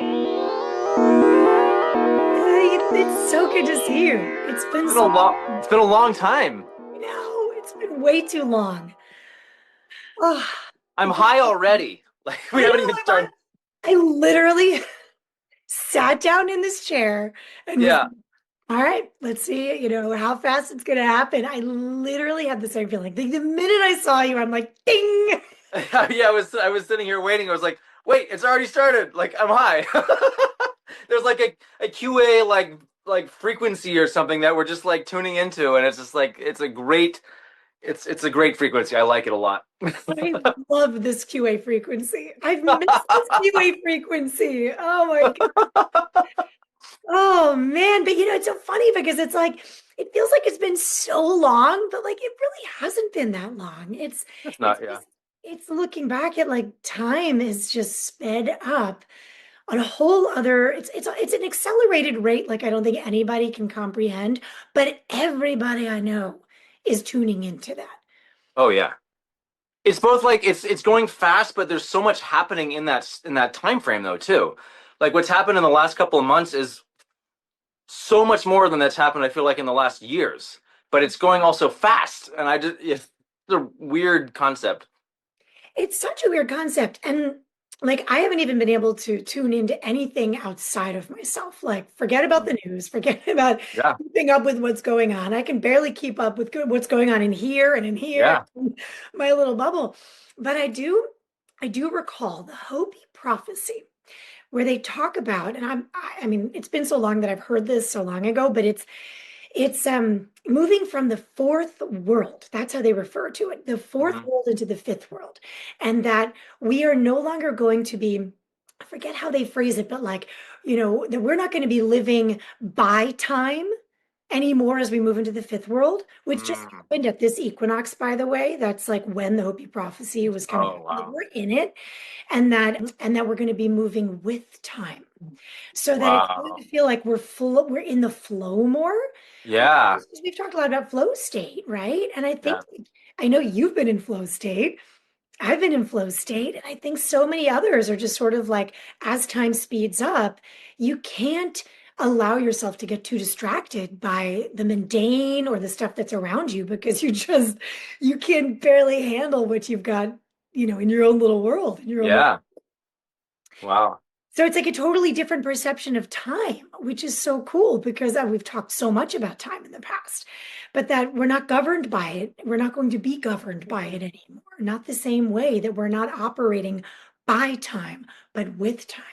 Hey, it's so good to see you. It's been It's been so a long time. no, it's been way too long. Oh, I'm but high already. Like we I haven't know even started. I literally sat down in this chair and was Yeah. like, all right, let's see, how fast it's gonna happen. I literally had the same feeling. The minute I saw you, I'm like, ding. Yeah, I was sitting here waiting. I was like, wait, it's already started. Like I'm high. There's like a QA like frequency or something that we're just like tuning into, and it's just like it's a great frequency. I like it a lot. I love this QA frequency. I've missed this QA frequency. Oh my God. Oh man, but it's so funny because it's like it feels like it's been so long, but like it really hasn't been that long. It's It's not, yeah. just it's looking back at like time is just sped up on a whole other it's an accelerated rate like I don't think anybody can comprehend, but everybody I know is tuning into that. Oh yeah. It's both like it's going fast, but there's so much happening in that time frame though too. Like what's happened in the last couple of months is so much more than that's happened, I feel like, in the last years. But it's going also fast, and it's a weird concept. It's such a weird concept. And like, I haven't even been able to tune into anything outside of myself. Like, forget about the news, forget about Yeah, keeping up with what's going on. I can barely keep up with what's going on in here, yeah. in my little bubble. But I do recall the Hopi prophecy where they talk about, and I mean, it's been so long that I've heard this so long ago, but it's moving from the fourth world. That's how they refer to it, the fourth Hmm. world into the fifth world. And that we are no longer going to be, I forget how they phrase it, but like, that we're not going to be living by time anymore as we move into the fifth world, which just Mm. happened at this equinox, by the way. That's like when the Hopi prophecy was kind of Oh happening. wow, We're in it, and that we're going to be moving with time. So that it's going to wow. feel like we're in the flow more. Yeah, We've talked a lot about flow state, right? And I think yeah. I know you've been in flow state. I've been in flow state, and I think so many others are just sort of like as time speeds up, you can't allow yourself to get too distracted by the mundane or the stuff that's around you because you can barely handle what you've got, in your own little world, in your own little. Yeah. Wow. So it's like a totally different perception of time, which is so cool because we've talked so much about time in the past, but that we're not governed by it. We're not going to be governed by it anymore. Not the same way that we're not operating by time, but with time,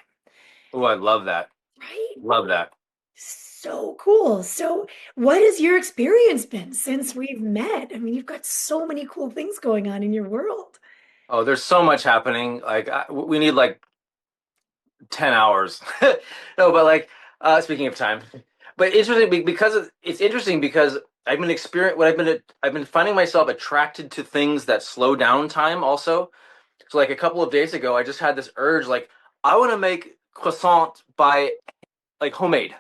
Oh, I love that. right? Love that. So cool. So, what has your experience been since we've met? I mean, you've got so many cool things going on in your world. Oh, there's so much happening. Like we need like 10 hours. No, but like speaking of time. But interesting it's interesting because I've been finding myself attracted to things that slow down time also. So like a couple of days ago I just had this urge like I want to make croissant by like homemade,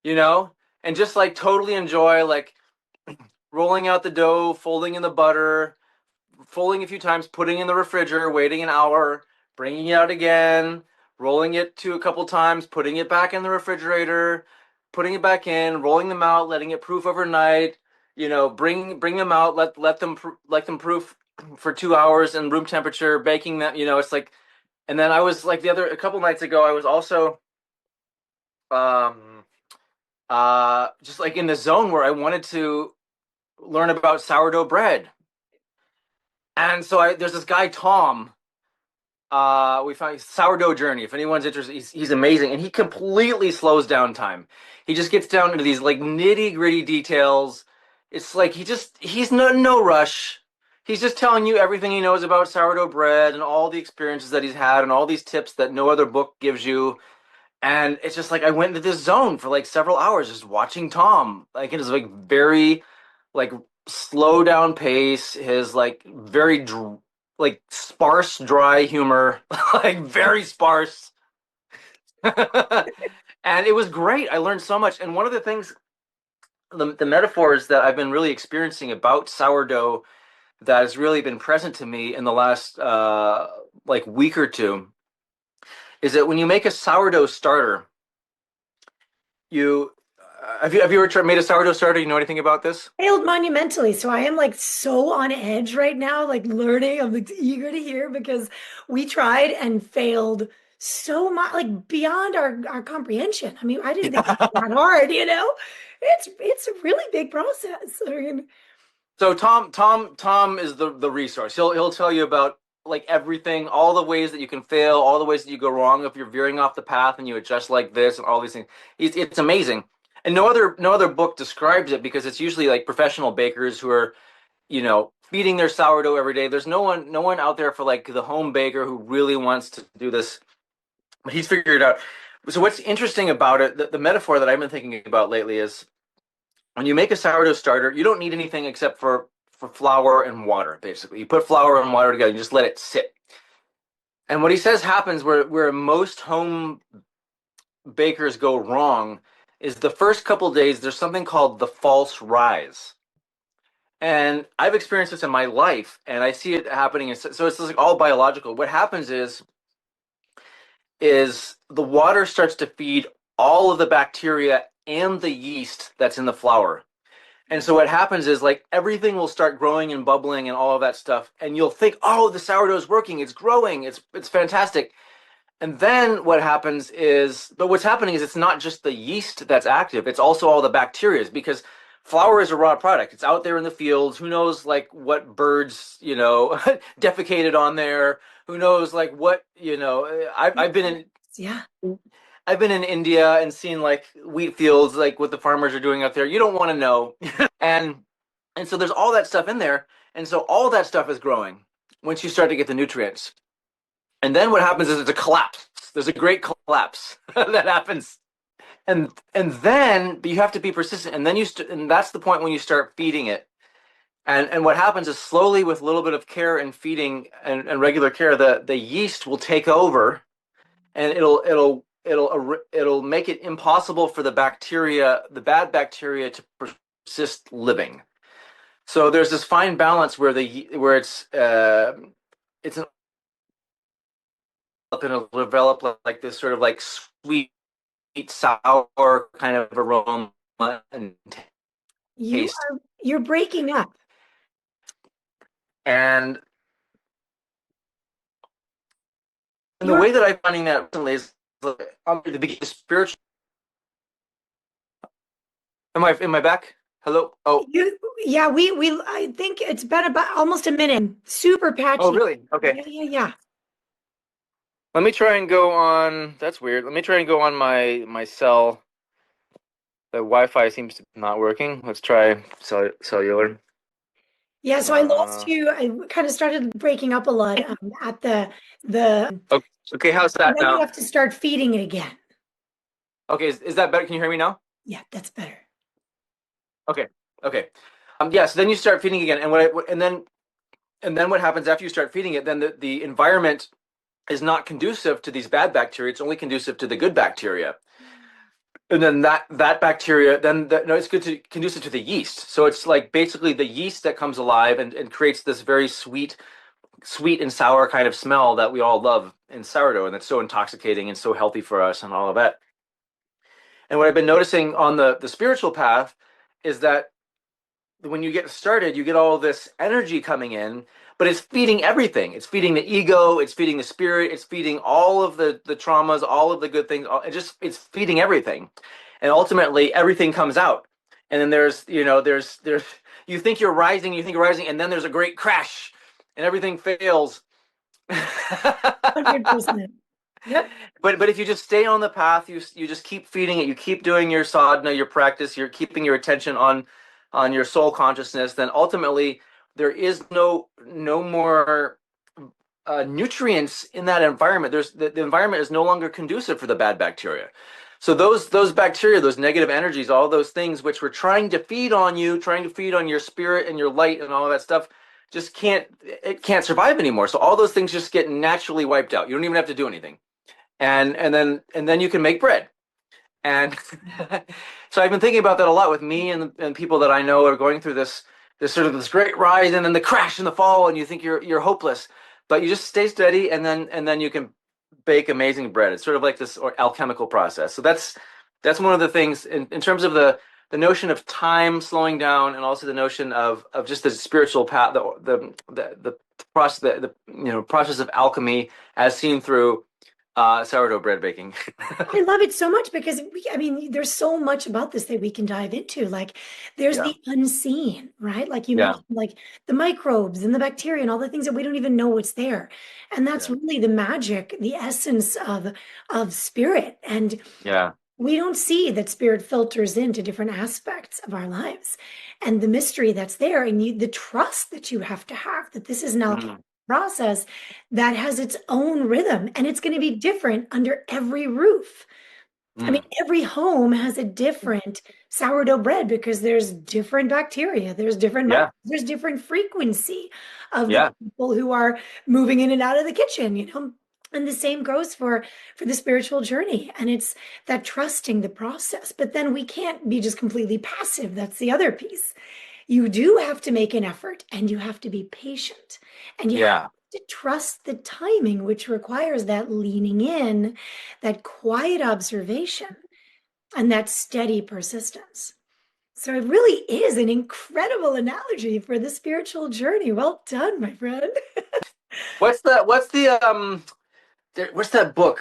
you know? And just like totally enjoy like rolling out the dough, folding in the butter, folding a few times, putting in the refrigerator, waiting an hour, bringing it out again, rolling it to a couple times, putting it back in the refrigerator, putting it back in, rolling them out, letting it proof overnight. Bring them out, let them proof for 2 hours in room temperature, baking them. It's like, and then I was like a couple nights ago, I was also um just like in the zone where I wanted to learn about sourdough bread. And so there's this guy Tom. We found Sourdough Journey. If anyone's interested, he's amazing, and he completely slows down time. He just gets down into these like nitty gritty details. It's like he's no rush. He's just telling you everything he knows about sourdough bread and all the experiences that he's had and all these tips that no other book gives you. And it's just like I went into this zone for like several hours just watching Tom. Like it is like very like slow down pace, his like very like sparse dry humor, like very sparse. And it was great. I learned so much. And one of the things the metaphors that I've been really experiencing about sourdough that has really been present to me in the last like week or two is that when you make a sourdough starter, you have you ever made a sourdough starter? You know anything about this? Failed monumentally. So I am like so on edge right now, like learning. I'm like eager to hear because we tried and failed so much, like beyond our comprehension. I mean, I didn't think it was that hard, you know? It's a really big process. I mean, So Tom is the resource. He'll tell you about like everything, all the ways that you can fail, all the ways that you go wrong if you're veering off the path and you adjust like this and all these things. It's amazing. And no other book describes it because it's usually like professional bakers who are, feeding their sourdough every day. There's no one out there for like the home baker who really wants to do this, but he's figured it out. So what's interesting about it, the metaphor that I've been thinking about lately is when you make a sourdough starter, you don't need anything except for flour and water, basically. You put flour and water together, you just let it sit. And what he says happens where most home bakers go wrong is the first couple days, there's something called the false rise. And I've experienced this in my life, and I see it happening. So it's like all biological. What happens is the water starts to feed all of the bacteria and the yeast that's in the flour. And so what happens is like everything will start growing and bubbling and all of that stuff. And you'll think, oh, the sourdough is working, it's growing, it's fantastic. And then what happens is, but what's happening is it's not just the yeast that's active, it's also all the bacteria because flour is a raw product. It's out there in the fields. Who knows like what birds, defecated on there? Who knows like what, I've been in yeah. I've been in India and seen like wheat fields, like what the farmers are doing out there. You don't want to know. and and so there's all that stuff in there. And so all that stuff is growing once you start to get the nutrients. And then what happens is it's a collapse. There's a great collapse that happens. And then but you have to be persistent. And then and that's the point when you start feeding it. And what happens is slowly with a little bit of care and feeding and regular care, the yeast will take over and it'll make it impossible for the bacteria, the bad bacteria, to persist living. So there's this fine balance where it's an going to develop like this sort of like sweet sour kind of aroma and You taste. you're breaking up. And the You're way that I'm finding that recently is the spiritual. Am I back? Hello? Oh. yeah, we I think it's been about almost a minute. Super Oh, patchy. really? Okay. Yeah. Let me try and go on. That's weird. Let me try and go on my cell. The Wi-Fi seems to be not working. Let's try cellular. Yeah, so I lost Uh, you. I kind of started breaking up a lot at the okay, okay, how's and that then you now? have to start feeding it again. Okay, is that better? Can you hear me now? Yeah, that's better. Okay, okay. Yeah, so then you start feeding again, and then what happens after you start feeding it? Then the environment is not conducive to these bad bacteria. It's only conducive to the good bacteria. And then that bacteria, no, it's good to conducive to the yeast. So it's like basically the yeast that comes alive and creates this very sweet and sour kind of smell that we all love in sourdough, and that's so intoxicating and so healthy for us and all of that. And what I've been noticing on the spiritual path is that when you get started, you get all this energy coming in, but it's feeding everything. It's feeding the ego, it's feeding the spirit, it's feeding all of the traumas, all of the good things. It's feeding everything, and ultimately everything comes out. And then there's you think you're rising, and then there's a great crash, and everything fails. 100%. Yep. But if you just stay on the path, you just keep feeding it, you keep doing your sadhana, your practice, you're keeping your attention on your soul consciousness, then ultimately there is no more nutrients in that environment. The environment is no longer conducive for the bad bacteria. So those bacteria, those negative energies, all those things which were trying to feed on you, trying to feed on your spirit and your light and all of that stuff, just can't survive anymore. So all those things just get naturally wiped out. You don't even have to do anything, and then you can make bread. And so I've been thinking about that a lot with me and people that I know are going through this sort of this great rise and then the crash and the fall, and you think you're hopeless, but you just stay steady, and then you can bake amazing bread. It's sort of like this or alchemical process. So that's one of the things in terms of the notion of time slowing down, and also the notion of just the spiritual path, the process, process of alchemy as seen through sourdough bread baking. I love it so much because I mean, there's so much about this that we can dive into. Like, there's Yeah, the unseen, right? Like you yeah, mentioned, like the microbes and the bacteria and all the things that we don't even know what's there. And that's yeah, really the magic, the essence of spirit. And yeah. we don't see that spirit filters into different aspects of our lives and the mystery that's there and the trust that you have to have that this is an alchemical Mm, process that has its own rhythm and it's going to be different under every roof. I mean, mm. every home has a different sourdough bread because there's different bacteria, there's different Yeah, there's different frequency of the yeah, people who are moving in and out of the kitchen, you know. And the same goes for the spiritual journey. And it's that trusting the process. But then we can't be just completely passive. That's the other piece. You do have to make an effort and you have to be patient and you have yeah. to trust the timing, which requires that leaning in, that quiet observation, and that steady persistence. So it really is an incredible analogy for the spiritual journey. Well done, my friend. What's that book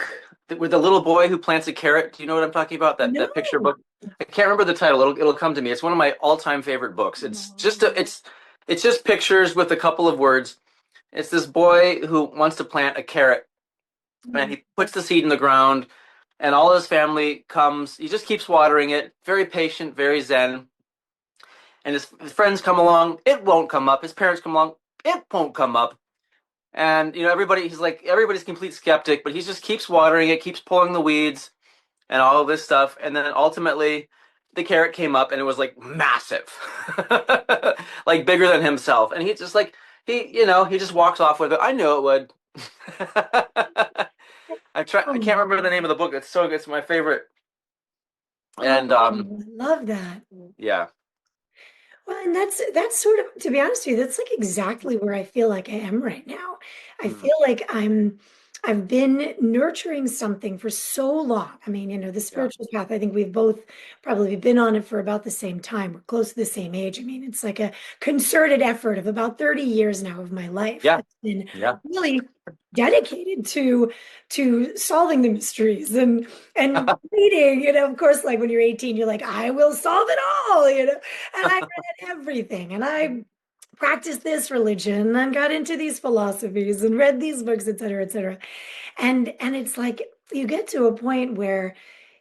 with the little boy who plants a carrot? Do you know what I'm talking about? That picture No. book. I can't remember the title. It'll come to me. It's one of my all-time favorite books. It's just pictures with a couple of words. It's this boy who wants to plant a carrot, and he puts the seed in the ground, and all his family comes. He just keeps watering it, very patient, very zen. And his friends come along, it won't come up. His parents come along, it won't come up. And he's like everybody's complete skeptic, but he just keeps watering it, keeps pulling the weeds and all of this stuff. And then ultimately the carrot came up and it was like massive. Like bigger than himself. And he's just like he just walks off with it. I knew it would. I can't remember the name of the book. It's so good. It's my favorite. Oh, And I love that. yeah. Well, and that's sort of, to be honest with you, that's like exactly where I feel like I am right now. I Mm, feel like I've been nurturing something for so long. I mean, you know, the yeah. spiritual path, I think we've both probably been on it for about the same time. We're close to the same age. I mean, it's like a concerted effort of about 30 years now of my life Yeah. that's been Yeah. really dedicated to solving the mysteries and reading, you know, of course, like when you're 18, you're like, I will solve it all, you know. And I read everything and I practiced this religion and got into these philosophies and read these books, et cetera, et cetera. And it's like you get to a point where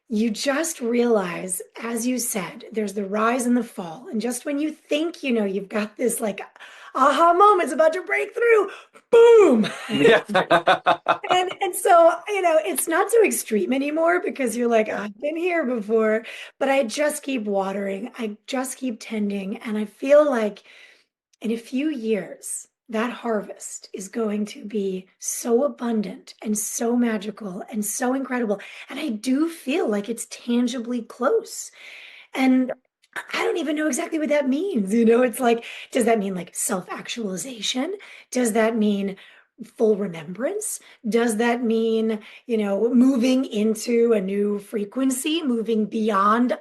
you just realize, as you said, there's the rise and the fall. And just when you think, you know, you've got this like aha moment's about to break through, boom. Yeah. And so, you know, it's not so extreme anymore because you're like, Yeah. I've been here before, but I just keep watering. I just keep tending. And I feel like in a few years, that harvest is going to be so abundant and so magical and so incredible. And I do feel like it's tangibly close. And I don't even know exactly what that means. You know, it's like, does that mean like self-actualization? Does that mean full remembrance? Does that mean, you know, moving into a new frequency, moving beyond,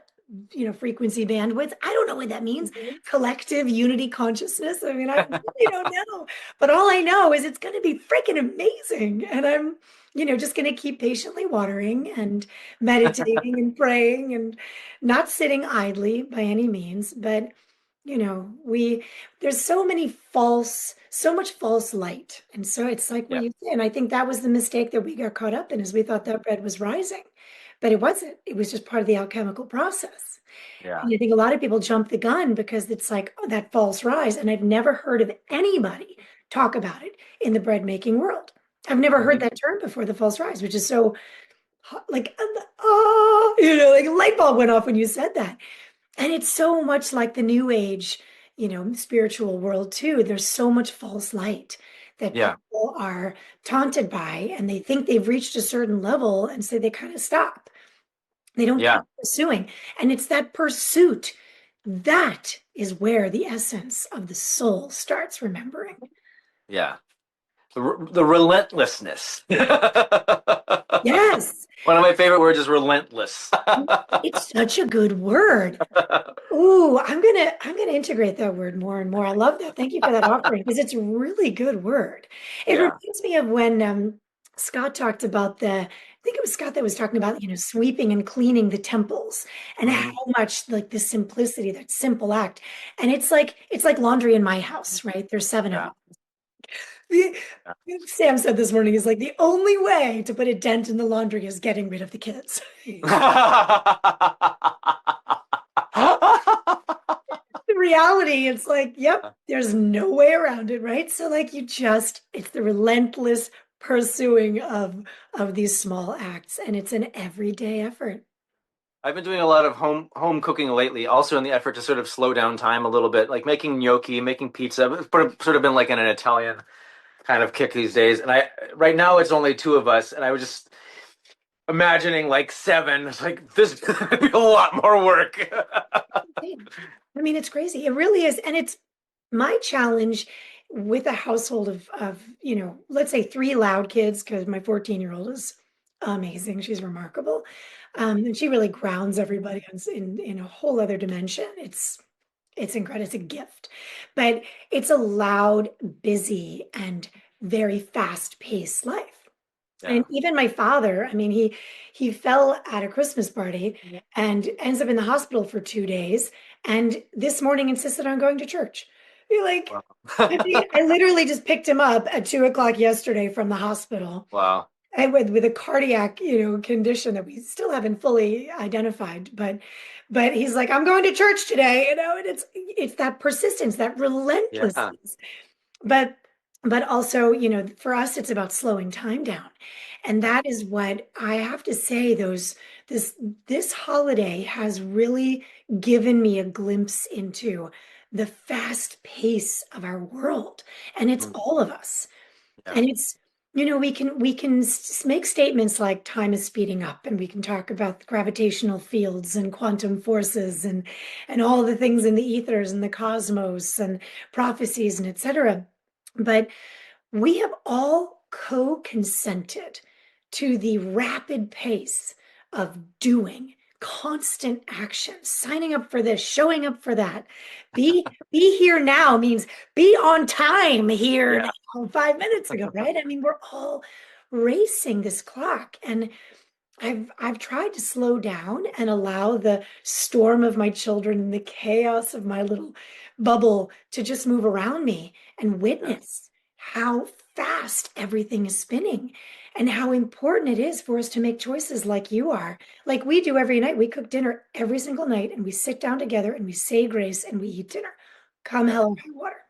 you know, frequency bandwidth? I don't know what that means. Collective unity consciousness. I mean, I really don't know. But all I know is it's going to be freaking amazing. And I'm, you know, just going to keep patiently watering and meditating and praying and not sitting idly by any means, but you know, there's so much false light. And so it's like what Yeah. you say. And I think that was the mistake that we got caught up in is we thought that bread was rising, but it wasn't. It was just part of the alchemical process. Yeah. And I think a lot of people jump the gun because it's like, oh, that false rise. And I've never heard of anybody talk about it in the bread making world. I've never heard Mhm. that term before, the false rise, which is so like, you know, like a light bulb went off when you said that. And it's so much like the new age, you know, spiritual world too. There's so much false light that Yeah. people are taunted by, and they think they've reached a certain level, and so they kind of stop. They don't Yeah. keep pursuing. And it's that pursuit that is where the essence of the soul starts remembering. Yeah. The relentlessness. Yes. One of my favorite words is relentless. It's such a good word. Ooh, I'm gonna integrate that word more and more. I love that. Thank you for that offering because it's a really good word. It Yeah. reminds me of when Scott talked about I think it was Scott that was talking about, sweeping and cleaning the temples and how Hmm. much like the simplicity, that simple act. And it's like laundry in my house, right? There's seven of Yeah. them. The- Sam said this morning is like the only way to put a dent in the laundry is getting rid of the kids. The reality, it's like, yep, there's no way around it, right? So like it's the relentless pursuing of these small acts, and it's an everyday effort. I've been doing a lot of home cooking lately, also in the effort to sort of slow down time a little bit, like making gnocchi, making pizza. It's sort of been like an Italian kind of kick these days. And I right now it's only two of us, and I was just imagining like seven. It's like this is gonna be a lot more work. I mean, it's crazy. It really is. And it's my challenge with a household of, let's say three loud kids, because my 14-year-old is amazing. She's remarkable. And she really grounds everybody in a whole other dimension. It's incredible. It's a gift. But it's a loud, busy, and very fast-paced life. And Yeah. even my father, I mean, he fell at a Christmas party and ends up in the hospital for 2 days. And this morning insisted on going to church. You're like, Wow. I mean, I literally just picked him up at 2 o'clock yesterday from the hospital Wow. and with a cardiac, condition that we still haven't fully identified. But he's like, I'm going to church today, and it's that persistence, that Yeah. relentlessness. But but also, for us, it's about slowing time down. And Yeah. that is what I have to say, this this holiday has really given me a glimpse into the fast pace of our world. And it's Mm. all of us. Yeah. And it's, we can make statements like time is speeding up, and we can talk about gravitational fields and quantum forces and all the things in the ethers and the cosmos and prophecies and etc. But we have all co-consented to the rapid pace of doing constant action, signing up for this, showing up for that. Be here now means be on time here Yeah. now, 5 minutes ago, right? I mean, we're all racing this clock. And I've tried to slow down and allow the storm of my children and the chaos of my little bubble to just move around me and Yeah. witness how fast everything is spinning and how important it is for us to make choices like you are. Like we do every night. We cook dinner every single night and we sit down together and we say grace and we eat dinner. Come Yeah. hell or high water.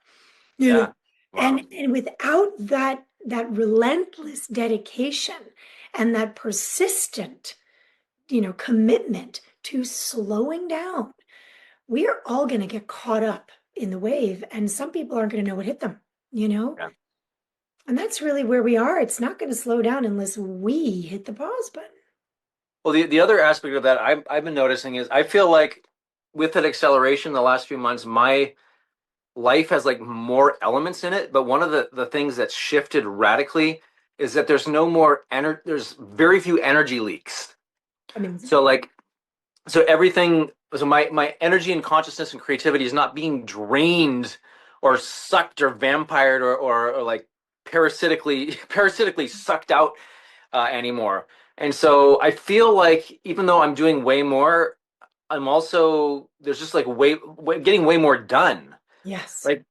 You know, Yeah. Wow. and without that relentless dedication and that persistent, commitment to slowing down, we are all going to get caught up in the wave, and some people aren't going to know what hit them, you know? Yeah. And that's really where we are. It's not going to slow down unless we hit the pause button. Well, the other aspect of that I've been noticing is I feel like with that acceleration the last few months, my life has like more elements in it. But one of the things that's shifted radically is that there's no more energy. There's very few energy leaks. Amazing. So like so everything. So my energy and consciousness and creativity is not being drained or sucked or vampired or like parasitically sucked out anymore. And so I feel like even though I'm doing way more, I'm also there's just like getting way more done, Yes. like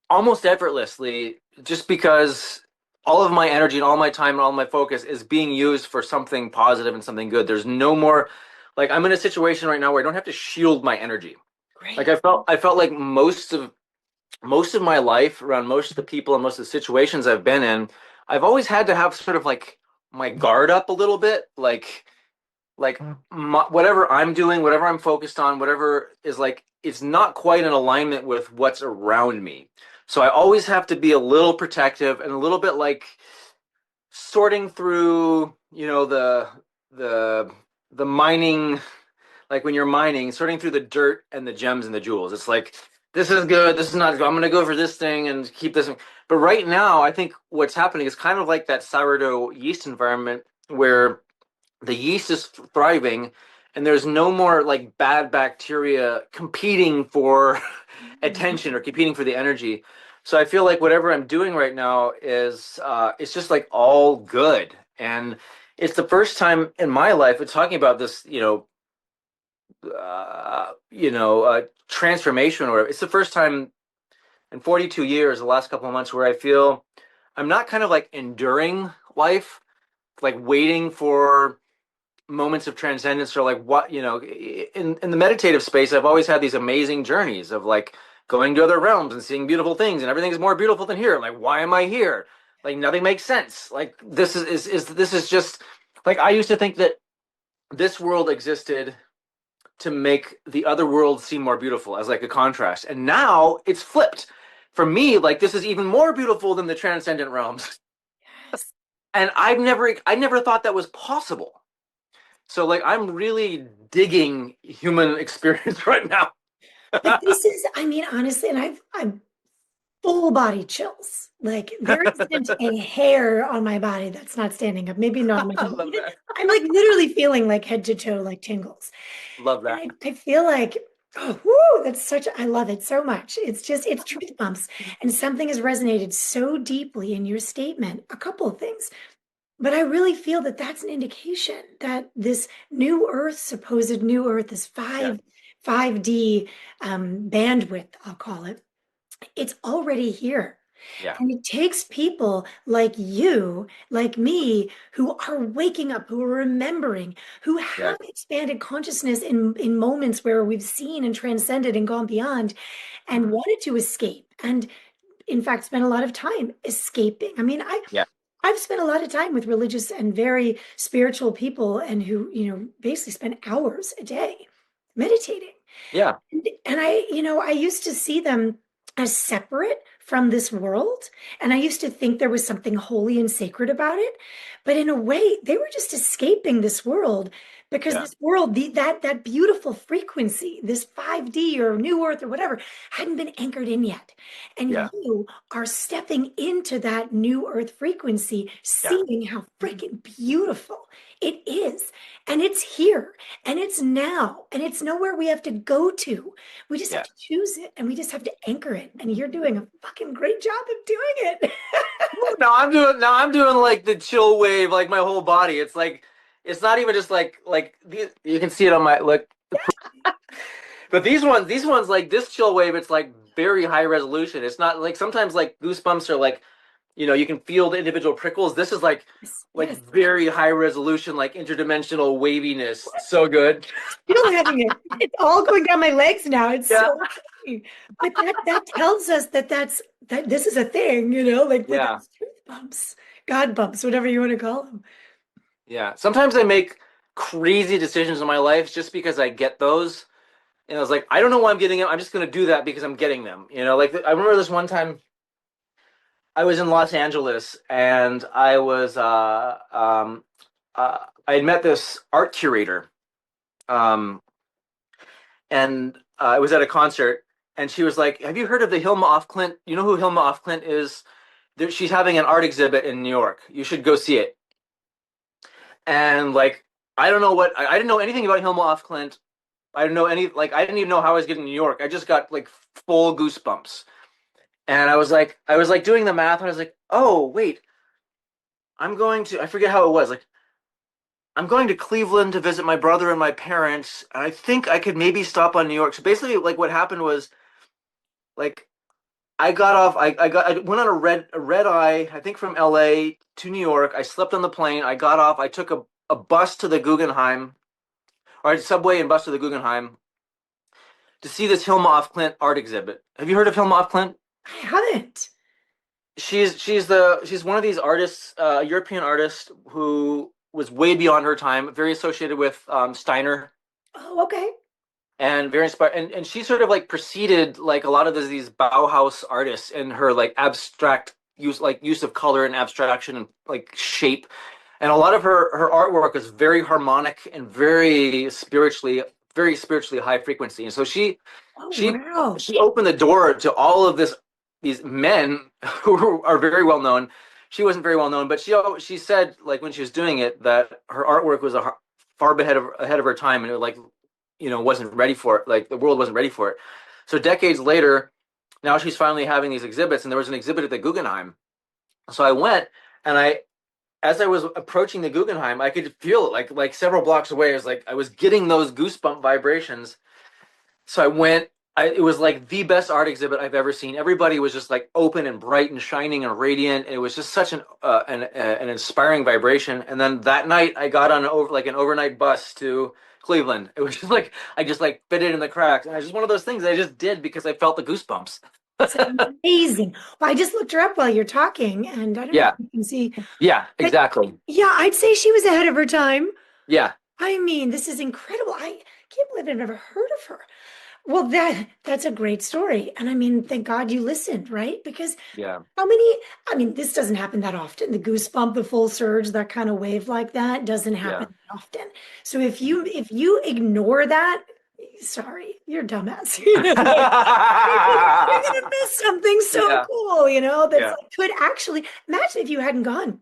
almost effortlessly, just because all of my energy and all my time and all my focus is being used for something positive and something good. There's no more like I'm in a situation right now where I don't have to shield my energy. Like Great. I felt like most of my life around most of the people and most of the situations I've been in, I've always had to have sort of like my guard up a little bit, like whatever I'm doing, whatever I'm focused on, whatever is like it's not quite in alignment with what's around me. So I always have to be a little protective and a little bit like sorting through, the the mining, like when you're mining, sorting through the dirt and the gems and the jewels. It's like this is good, this is not good. I'm gonna go for this thing and keep this. But right now, I think what's happening is kind of like that sourdough yeast environment. where the yeast is thriving and there's no more like bad bacteria competing for attention or competing for the energy. So I feel like whatever I'm doing right now is it's just like all good. And it's the first time in my life it's talking about this, transformation, or it's the first time in 42 years, the last couple of months, where I feel I'm not kind of like enduring life, like waiting for moments of transcendence, or like what, in the meditative space, I've always had these amazing journeys of like going to other realms and seeing beautiful things, and everything's more beautiful than here. Like, why am I here? Like, nothing makes sense. Like, this is just like I used to think that this world existed to make the other world seem more beautiful as like a contrast. And now it's flipped. For me, like this is even more beautiful than the transcendent realms. Yes. And I never thought that was possible. So like I'm really digging human experience right now. But this is, I mean, honestly, and I'm full body chills. Like there isn't a hair on my body that's not standing up. Maybe not on my I body. love Even that. I'm like literally feeling like head to toe like tingles. Love And that. I feel like, oh, whoo, that's such, I love it so much. It's just, it's truth bumps. And something has resonated so deeply in your statement. A couple of things. But I really feel that that's an indication that this new Earth, supposed new Earth, this Yeah. 5D bandwidth, I'll call it, it's already here. Yeah. And it takes people like you, like me, who are waking up, who are remembering, who Yeah. have expanded consciousness in moments where we've seen and transcended and gone beyond and wanted to escape. And in fact, spent a lot of time escaping. I mean, Yeah. I've spent a lot of time with religious and very spiritual people and who, basically spend hours a day meditating. Yeah. And I used to see them as separate from this world. And I used to think there was something holy and sacred about it. But in a way, they were just escaping this world because Yeah. this world, that beautiful frequency, this 5D or New Earth or whatever, hadn't been anchored in yet. And Yeah. you are stepping into that New Earth frequency, Yeah. seeing how freaking beautiful it is. And it's here and it's now and it's nowhere we have to go to. We just have Yeah. to choose it and we just have to anchor it. And you're doing a fucking great job of doing it. Now I'm doing like the chill wave, like my whole body. It's like it's not even just like these, you can see it on my look. But these ones like this chill wave, it's like very high resolution. It's not like sometimes like goosebumps are like, you can feel the individual prickles. This is Yes, like yes. very high resolution, like interdimensional waviness. So good. Still having it. It's all going down my legs now. It's Yeah. so funny. But that tells us that this is a thing, like with Yeah. those truth bumps, God bumps, whatever you want to call them. Yeah. Sometimes I make crazy decisions in my life just because I get those. And I was like, I don't know why I'm getting them. I'm just going to do that because I'm getting them. Like I remember this one time I was in Los Angeles and I had met this art curator. Um, and I was at a concert, and she was like, "Have you heard of the Hilma of Klint? You know who Hilma of Klint is? She's having an art exhibit in New York. You should go see it." And like, I don't know what I didn't know anything about Hilma of Klint. I didn't know any like I didn't even know how I was getting to New York. I just got like full goosebumps, and I was like doing the math, and I was like, "Oh wait, I forget how it was. Like, I'm going to Cleveland to visit my brother and my parents, and I think I could maybe stop on New York." So basically, like what happened was like I got off. I went on a red eye. I think from L.A. to New York. I slept on the plane. I got off. I took a bus to the Guggenheim, or a subway and bus to the Guggenheim to see this Hilma af Klint art exhibit. Have you heard of Hilma af Klint? I haven't. She's one of these artists, European artist who was way beyond her time. Very associated with Steiner, Oh, okay. and very inspired. And she sort of like preceded like a lot of these Bauhaus artists in her like abstract use of color and abstraction and like shape. And a lot of her artwork is very harmonic and very spiritually high frequency. And so Oh, she wow. she opened the door to all of these men who are very well known. she wasn't very well known, but she said like when she was doing it that her artwork was far ahead of her time, and it like wasn't ready for it. Like the world wasn't ready for it. So decades later, now she's finally having these exhibits, and there was an exhibit at the Guggenheim. So I went, and as I was approaching the Guggenheim, I could feel it like several blocks away. It was like I was getting those goosebump vibrations. So I went. It was like the best art exhibit I've ever seen. Everybody was just like open and bright and shining and radiant. It was just such an inspiring vibration. And then that night, I got on an overnight bus to Cleveland. It was just like I just like fit it in the cracks, and it was just one of those things I just did because I felt the goosebumps. It's amazing. Well, I just looked her up while you're talking, and I don't know if Yeah, you can see, yeah, but exactly. yeah, I'd say she was ahead of her time. Yeah, I mean, this is incredible. I can't believe I've never heard of her. Well, that's a great story. And I mean, thank God you listened, right? Because yeah, how many, I mean, this doesn't happen that often. The goosebump, the full surge, that kind of wave like that doesn't happen yeah. that often. So if you ignore that, sorry, you're a dumbass. You know, like you're gonna miss something so Yeah, cool, that's yeah, like could actually imagine if you hadn't gone.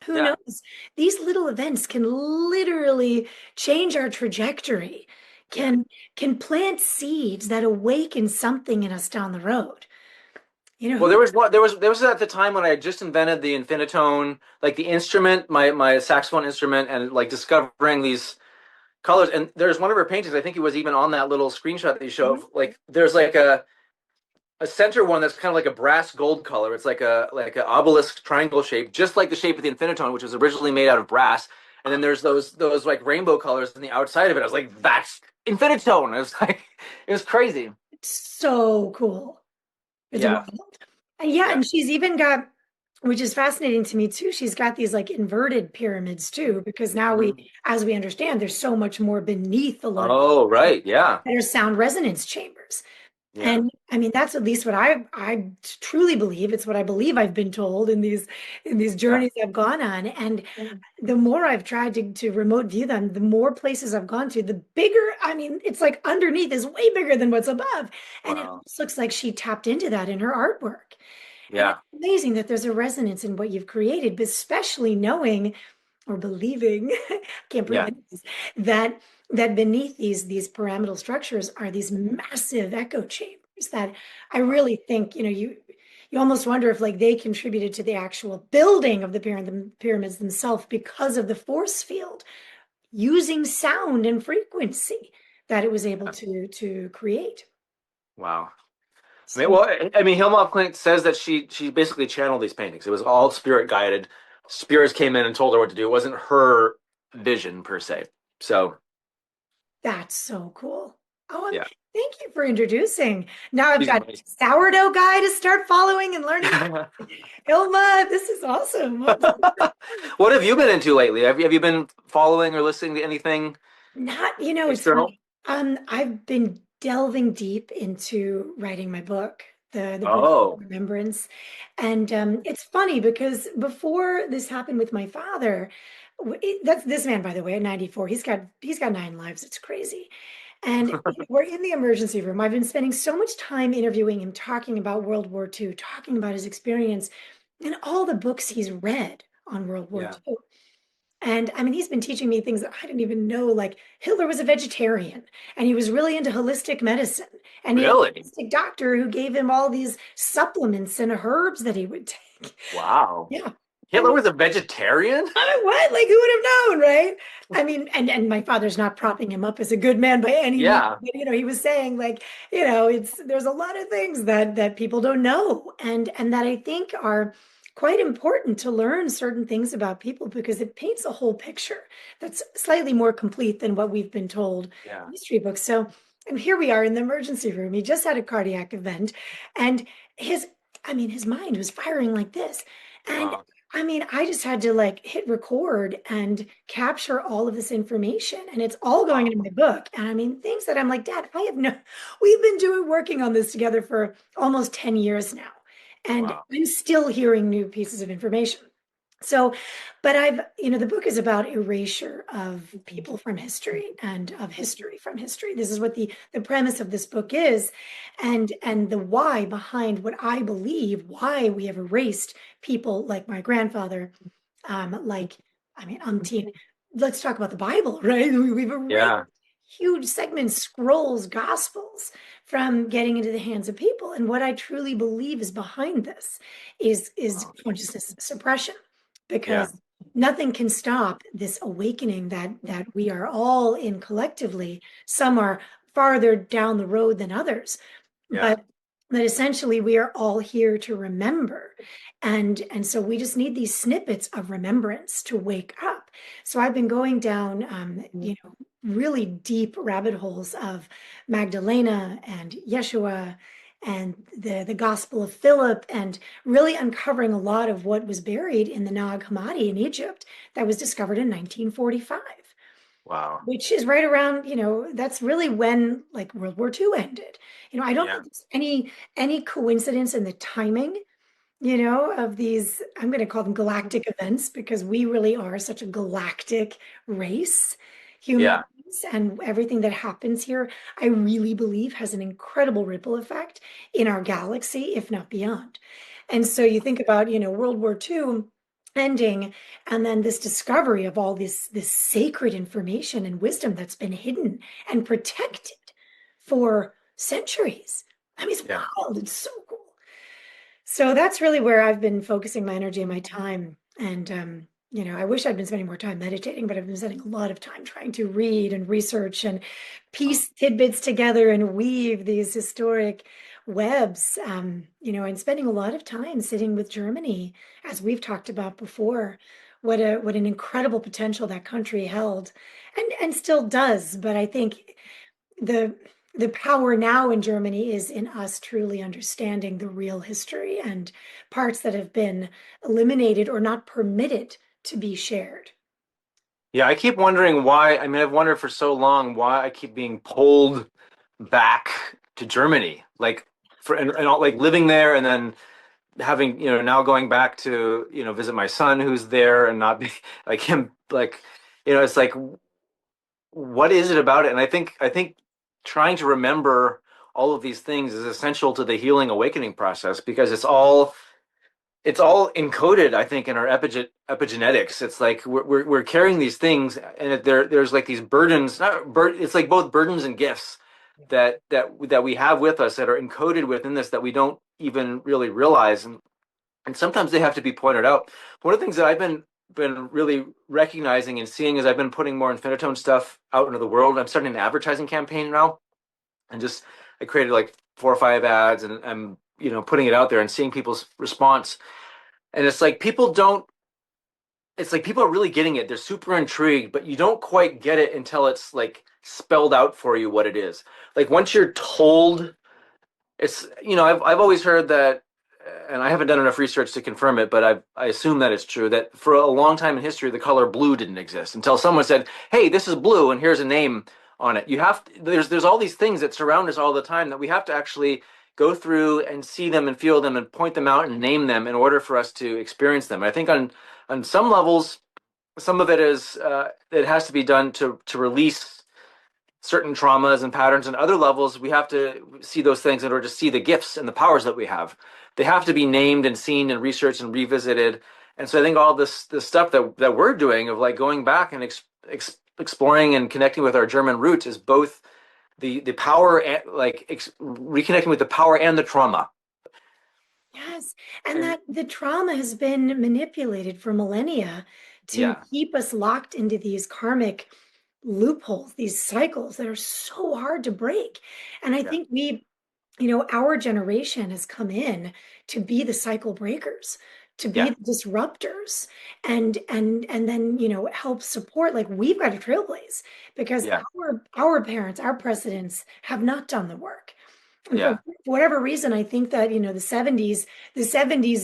Who yeah. knows? These little events can literally change our trajectory, Yeah. can can plant seeds that awaken something in us down the road. Well, Who there was at the time when I had just invented the infinitone, like the instrument, my saxophone instrument, and like discovering these colors. And there's one of her paintings. I think it was even on that little screenshot that you show. Mhm. Of, like there's like a center one that's kind of like a brass gold color. It's like a obelisk triangle shape, just like the shape of the infinitone, which was originally made out of brass. And then there's those like rainbow colors on the outside of it. I was like, that's infinitone. It was like it was crazy. It's so cool. It's Yeah, wild. And yeah, yeah. and she's even got, which is fascinating to me too, she's got these like inverted pyramids too, because now Mhm. as we understand, there's so much more beneath the lotus. Oh, right. Yeah. There's sound resonance chambers. Yeah. And I mean, that's at least what I truly believe. It's what I believe I've been told in these Yeah. journeys I've gone on. And the more I've tried to remote view them, the more places I've gone to, the bigger, I mean, it's like underneath is way bigger than what's above. And it Wow. almost looks like she tapped into that in her artwork. And it's Yeah. amazing that there's a resonance in what you've created, but especially knowing or believing, can't prove Yeah. it, that beneath these pyramidal structures are these massive echo chambers that I Wow. really think, you almost wonder if like they contributed to the actual building of the pyramids themselves because of the force field using sound and frequency that it was able Yeah. to create. Wow. So I mean, Hilma of Klint says that she basically channeled these paintings. It was all spirit guided. Spirits came in and told her what to do. It wasn't her vision per se. So that's so cool. Oh, yeah. thank you for introducing. Now I've She's got amazing. sourdough guy to start following and learning. Ilma, this is awesome. What have you been into lately? Have you been following or listening to anything Not, it's external? funny. I've been delving deep into writing my book, the Bridge of Oh. Remembrance. And it's funny because before this happened with my father, that's this man, by the way, at 94. He's got 9 lives. It's crazy. And we're in the emergency room. I've been spending so much time interviewing him, talking about World War II, talking about his experience and all the books he's read on World War Yeah. II. And I mean, he's been teaching me things that I didn't even know. Like Hitler was a vegetarian and he was really into holistic medicine. And he had a Really? holistic doctor who gave him all these supplements and herbs that he would take. Wow. Yeah. I Hitler mean, was a vegetarian? what? Like, who would have known, right? I mean, and my father's not propping him up as a good man by any means, Yeah. but he was saying like, there's a lot of things that people don't know, and that I think are quite important to learn certain things about people because it paints a whole picture that's slightly more complete than what we've been told Yeah. in history books. So, and here we are in the emergency room. He just had a cardiac event, and his, I mean, his mind was firing like this, and Wow. I mean, I just had to like hit record and capture all of this information, and it's all going into Wow. my book. And I mean, things that I'm like, Dad, we've been working on this together for almost 10 years now, and Wow. I'm still hearing new pieces of information. So, but the book is about erasure of people from history and of history from history. This is what the premise of this book is, and the why behind what I believe, why we have erased people like my grandfather, like, I mean, umpteen. Let's talk about the Bible, right? We've erased Yeah. huge segments, scrolls, gospels from getting into the hands of people. And what I truly believe is behind this is Wow. consciousness suppression, Yeah. because nothing can stop this awakening that we are all in collectively. Some are farther down the road than others, Yeah. but essentially we are all here to remember, and so we just need these snippets of remembrance to wake up. So I've been going down really deep rabbit holes of Magdalena and Yeshua and the Gospel of Philip, and really uncovering a lot of what was buried in the Nag Hammadi in Egypt that was discovered in 1945, Wow. which is right around, that's really when like World War II ended. I don't Yeah. think there's any coincidence in the timing, of these, I'm going to call them galactic events, because we really are such a galactic race, human Yeah. beings, and everything that happens here, I really believe has an incredible ripple effect in our galaxy, if not beyond. And so you think about, World War II ending, and then this discovery of all this sacred information and wisdom that's been hidden and protected for centuries. I mean, it's Yeah. wild. It's so cool. So that's really where I've been focusing my energy and my time. And, I wish I'd been spending more time meditating, but I've been spending a lot of time trying to read and research and Wow. piece tidbits together and weave these historic webs, and spending a lot of time sitting with Germany, as we've talked about before. What an incredible potential that country held, and still does. But I think the the power now in Germany is in us truly understanding the real history and parts that have been eliminated or not permitted to be shared. Yeah, I keep wondering why. I mean, I've wondered for so long why I keep being pulled back to Germany, like and all, like living there, and then having, now going back to, visit my son who's there and not be like him, like, it's like, what is it about it? And I think trying to remember all of these things is essential to the healing awakening process, because it's all encoded, I think, in our epigenetics. It's like we're carrying these things, and there's like these burdens. It's like both burdens and gifts that we have with us that are encoded within this that we don't even really realize, and sometimes they have to be pointed out. One of the things that I've been really recognizing and seeing as I've been putting more Infinitone stuff out into the world. I'm starting an advertising campaign now, and just I created like 4 or 5 ads, and I'm putting it out there and seeing people's response, and it's like people are really getting it. They're super intrigued, but you don't quite get it until it's like spelled out for you what it is. Like once you're told, it's, I've always heard that, and I haven't done enough research to confirm it, but I assume that it's true that for a long time in history, the color blue didn't exist until someone said, "Hey, this is blue, and here's a name on it." There's all these things that surround us all the time that we have to actually go through and see them and feel them and point them out and name them in order for us to experience them. I think on some levels, some of it is it has to be done to release certain traumas and patterns, and other levels we have to see those things in order to see the gifts and the powers that we have. They have to be named and seen and researched and revisited. And so I think all this stuff that we're doing of like going back and exploring and connecting with our German roots is both the power and like reconnecting with the power and the trauma. Yes. And And that the trauma has been manipulated for millennia to yeah, keep us locked into these karmic loopholes, these cycles that are so hard to break. And I yeah, think our generation has come in to be the cycle breakers, to be yeah, the disruptors, and then, help support. Like we've got to trailblaze, because yeah, our parents, our presidents have not done the work. And for yeah, whatever reason, I think that, the 70s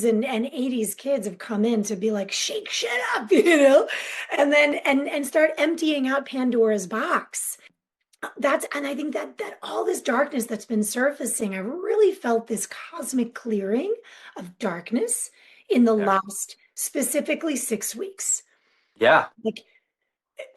and 80s kids have come in to be like, shake shit up, and then and start emptying out Pandora's box. And I think that all this darkness that's been surfacing, I've really felt this cosmic clearing of darkness in the yeah, last specifically 6 weeks. Yeah, Like,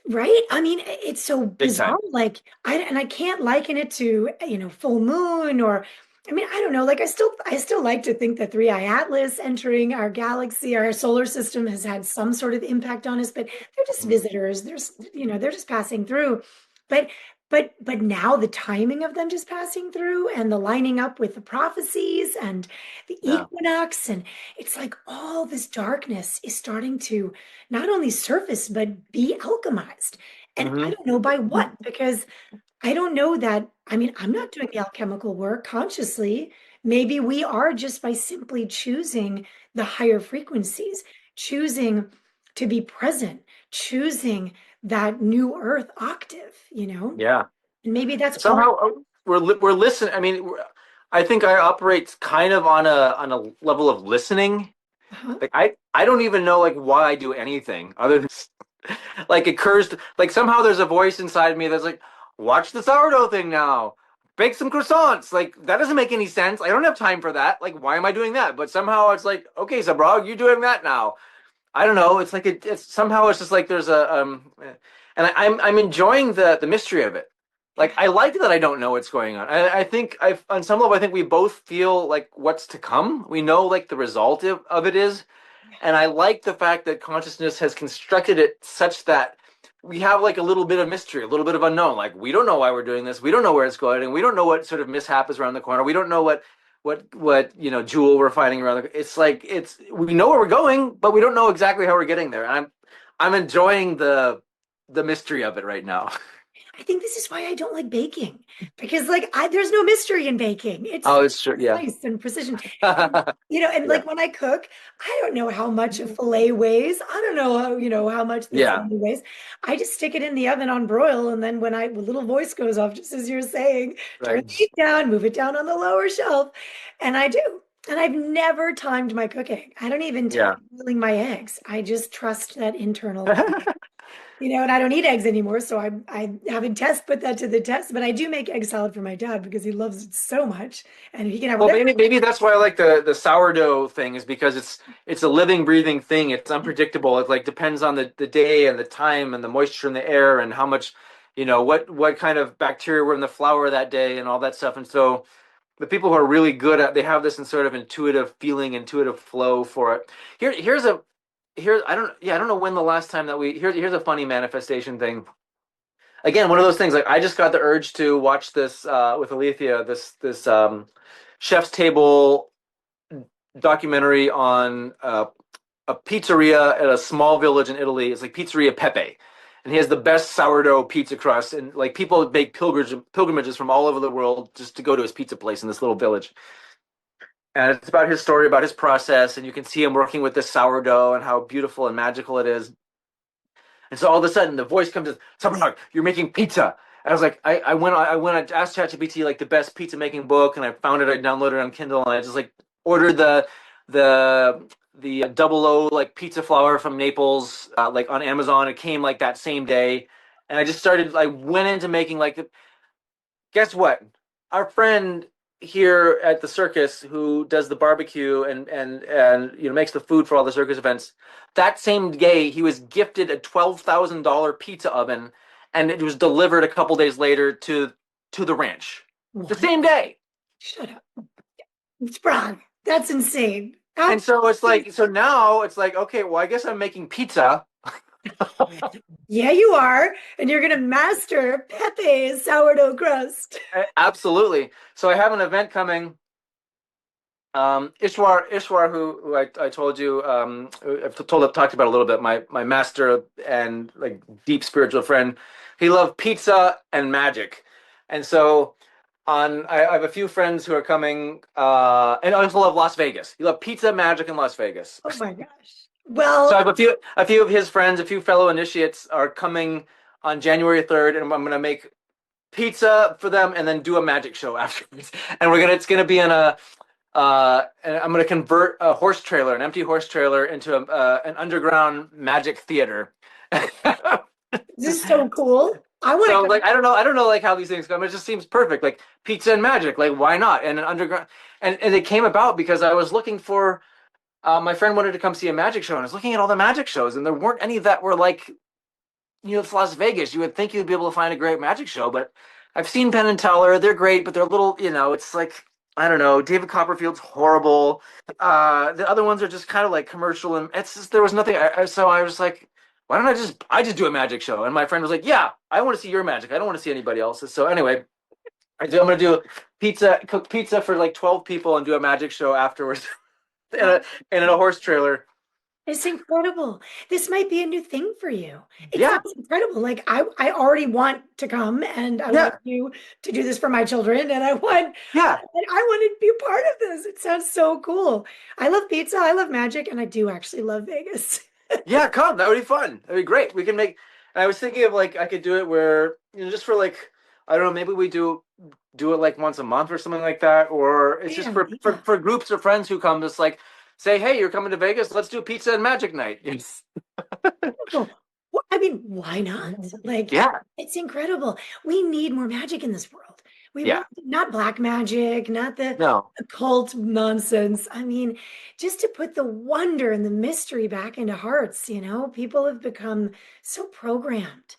right? I mean, it's so big bizarre. time. Like, I can't liken it to, full moon or, I mean, I don't know. Like, I still like to think that Three-Eye Atlas entering our galaxy, our solar system has had some sort of impact on us, but they're just Mm, visitors. They're just passing through. But, but now the timing of them just passing through and the lining up with the prophecies and the yeah. equinox, and it's like all this darkness is starting to not only surface, but be alchemized. And I Hmm. don't know by what, because I don't know that. I mean, I'm not doing the alchemical work consciously. Maybe we are just by simply choosing the higher frequencies, choosing to be present, choosing that new earth octave. Yeah. And maybe that's part. Somehow we're listening. I mean, I think I operate kind of on a level of listening. Uh-huh. Like I don't even know like why I do anything other than like it occurs to, like somehow there's a voice inside me that's like, watch the sourdough thing now. Bake some croissants. Like that doesn't make any sense. I don't have time for that. Like why am I doing that? But somehow it's like, okay, Subhraag, you're doing that now. I don't know. It's like it's somehow it's just like there's a and I'm enjoying the mystery of it. Like Yeah. I like that I don't know what's going on. I think I on some level I think we both feel like what's to come. We know like the result of it is, Yeah. and I like the fact that consciousness has constructed it such that we have like a little bit of mystery, a little bit of unknown. Like we don't know why we're doing this. We don't know where it's going, and we don't know what sort of mishap is around the corner. We don't know what jewel we're finding around the. It's like it's we know where we're going, but we don't know exactly how we're getting there. And I'm enjoying the mystery of it right now. I think this is why I don't like baking, because like there's no mystery in baking. It's Oh, it's true. Yeah. precise and precision. And Yeah. like when I cook, I don't know how much a filet weighs. I don't know how much the Yeah. salmon weighs. I just stick it in the oven on broil, and then when a little voice goes off, just as you're saying, turn the Right. heat down, move it down on the lower shelf, and I do. And I've never timed my cooking. I don't even time Yeah. boiling my eggs. I just trust that internal clock. And I don't eat eggs anymore, so I haven't put that to the test. But I do make egg salad for my dad because he loves it so much, and he can have Well, whatever. maybe that's why I like the sourdough thing is because it's a living, breathing thing. It's unpredictable. It like depends on the day and the time and the moisture in the air and how much, what kind of bacteria were in the flour that day and all that stuff. And so the people who are really good at they have this in sort of intuitive feeling, intuitive flow for it. I don't know when the last time that here's a funny manifestation thing. Again, one of those things like I just got the urge to watch this with Alethea, this chef's table documentary on a pizzeria at a small village in Italy. It's like Pizzeria Pepe, and he has the best sourdough pizza crust. And like people make pilgrimages from all over the world just to go to his pizza place in this little village. And it's about his story, about his process, and you can see him working with this sourdough and how beautiful and magical it is. And so all of a sudden, the voice comes in, Subhraag, you're making pizza. And I was like, I asked ChatGPT like the best pizza making book, and I found it. I downloaded it on Kindle, and I just like ordered the double O like pizza flour from Naples like on Amazon. It came like that same day, and I just started. I went into making like guess what? Our friend here at the circus who does the barbecue and makes the food for all the circus events. That same day, he was gifted a $12,000 pizza oven, and it was delivered a couple days later to the ranch. The What? same day. Shut up. It's wrong. That's insane. And so it's Absolutely. like, so now it's like, okay, well, I guess I'm making pizza. Yeah, you are. And you're gonna master Pepe's sourdough crust. Absolutely. So I have an event coming. Ishwar, who I told you, I've talked about a little bit. My master and like deep spiritual friend, he loved pizza and magic, and so I have a few friends who are coming, and I also love Las Vegas. He loved pizza, magic, and Las Vegas. Oh my gosh. So I Well, have a few of his friends, a few fellow initiates are coming on January 3rd, and I'm gonna make pizza for them and then do a magic show afterwards. And it's gonna be in and I'm going to convert a horse trailer, an empty horse trailer, into an underground magic theater. this is so cool. I want to So come. like I don't know like how these things come. It just seems perfect. Like pizza and magic. Like why not? And an underground and it came about because I was looking for my friend wanted to come see a magic show, and I was looking at all the magic shows, and there weren't any that were like, it's Las Vegas. You would think you'd be able to find a great magic show, but I've seen Penn and Teller. They're great, but they're a little, it's like, I don't know. David Copperfield's horrible. The other ones are just kind of like commercial, and it's just, there was nothing. So I was like, why don't I just do a magic show? And my friend was like, yeah, I want to see your magic. I don't want to see anybody else's. So anyway, I'm going to do cook pizza for like 12 people and do a magic show afterwards in a horse trailer. It's incredible. This might be a new thing for you. It Yeah, sounds incredible. Like I already want to come and I want yeah, you to do this for my children and yeah, I want to be a part of this. It sounds so cool. I love pizza, I love magic, and I do actually love Vegas. yeah. Come, that would be fun. That'd be great. We can make. I was thinking of like I could do it where just for like I don't know, maybe we do it like once a month or something like that, or it's just Yeah, for yeah. groups of friends who come. Just like say, hey, you're coming to Vegas. Let's do pizza and magic night. Well, I mean, why not? Like, Yeah, it's incredible. We need more magic in this world. We yeah. really, not black magic, not the No, occult nonsense. I mean, just to put the wonder and the mystery back into hearts, people have become so programmed.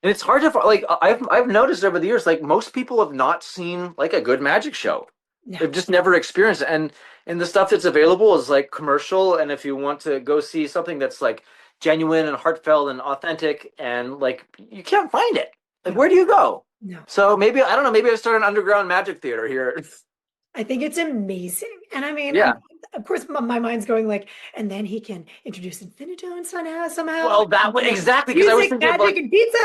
and it's hard to like. I've noticed over the years, like most people have not seen like a good magic show. No, They've just never experienced it. And the stuff that's available is like commercial. And if you want to go see something that's like genuine and heartfelt and authentic, and like you can't find it. Like no, where do you go? no. So maybe I don't know. Maybe I start an underground magic theater here. I think it's amazing. And I mean, Yeah. of course, my mind's going like, and then he can introduce infinitone somehow. Well, that way exactly because I was Music, thinking of magic, like and pizza.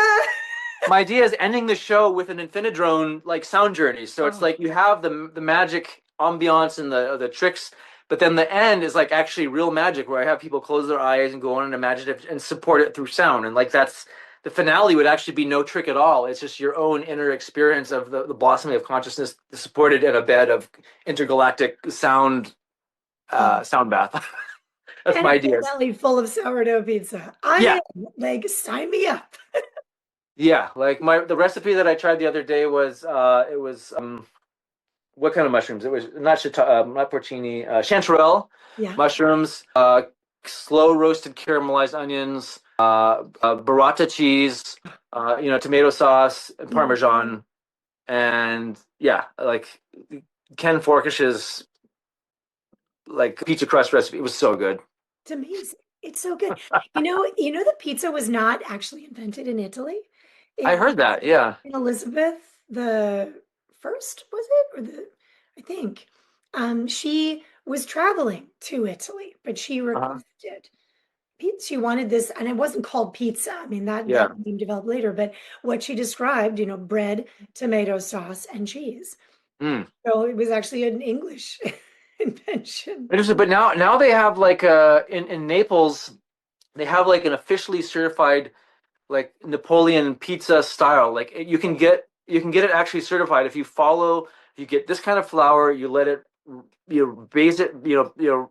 my idea is ending the show with an infinidrone like sound journey. So it's Oh, like you have the magic ambiance and the tricks, but then the end is like actually real magic where I have people close their eyes and go on an imaginative and support it through sound. And like that's the finale would actually be no trick at all. It's just your own inner experience of the blossoming of consciousness supported in a bed of intergalactic oh. sound bath. That's And my a full ideas. belly full of sourdough pizza. Yeah. I am like, sign me up. Yeah, like the recipe that I tried the other day was it was what kind of mushrooms? It was not porcini, chanterelle Yeah. mushrooms, slow roasted caramelized onions, burrata cheese, tomato sauce and Mm. parmesan, and yeah, like Ken Forkish's like pizza crust recipe. It was so good. It's amazing. It's so good. The pizza was not actually invented in Italy. I It heard that. Yeah. Queen Elizabeth the first, was it? Or I think. She was traveling to Italy, but she Uh-huh. requested pizza. She wanted this, and it wasn't called pizza. I mean, that Yeah. name developed later, but what she described, bread, tomato sauce, and cheese. Mm. So it was actually an English invention. Interesting. But now they have like in Naples they have like an officially certified like Napoleon pizza style. Like you can get it actually certified if you follow. You get this kind of flour. You let it base it.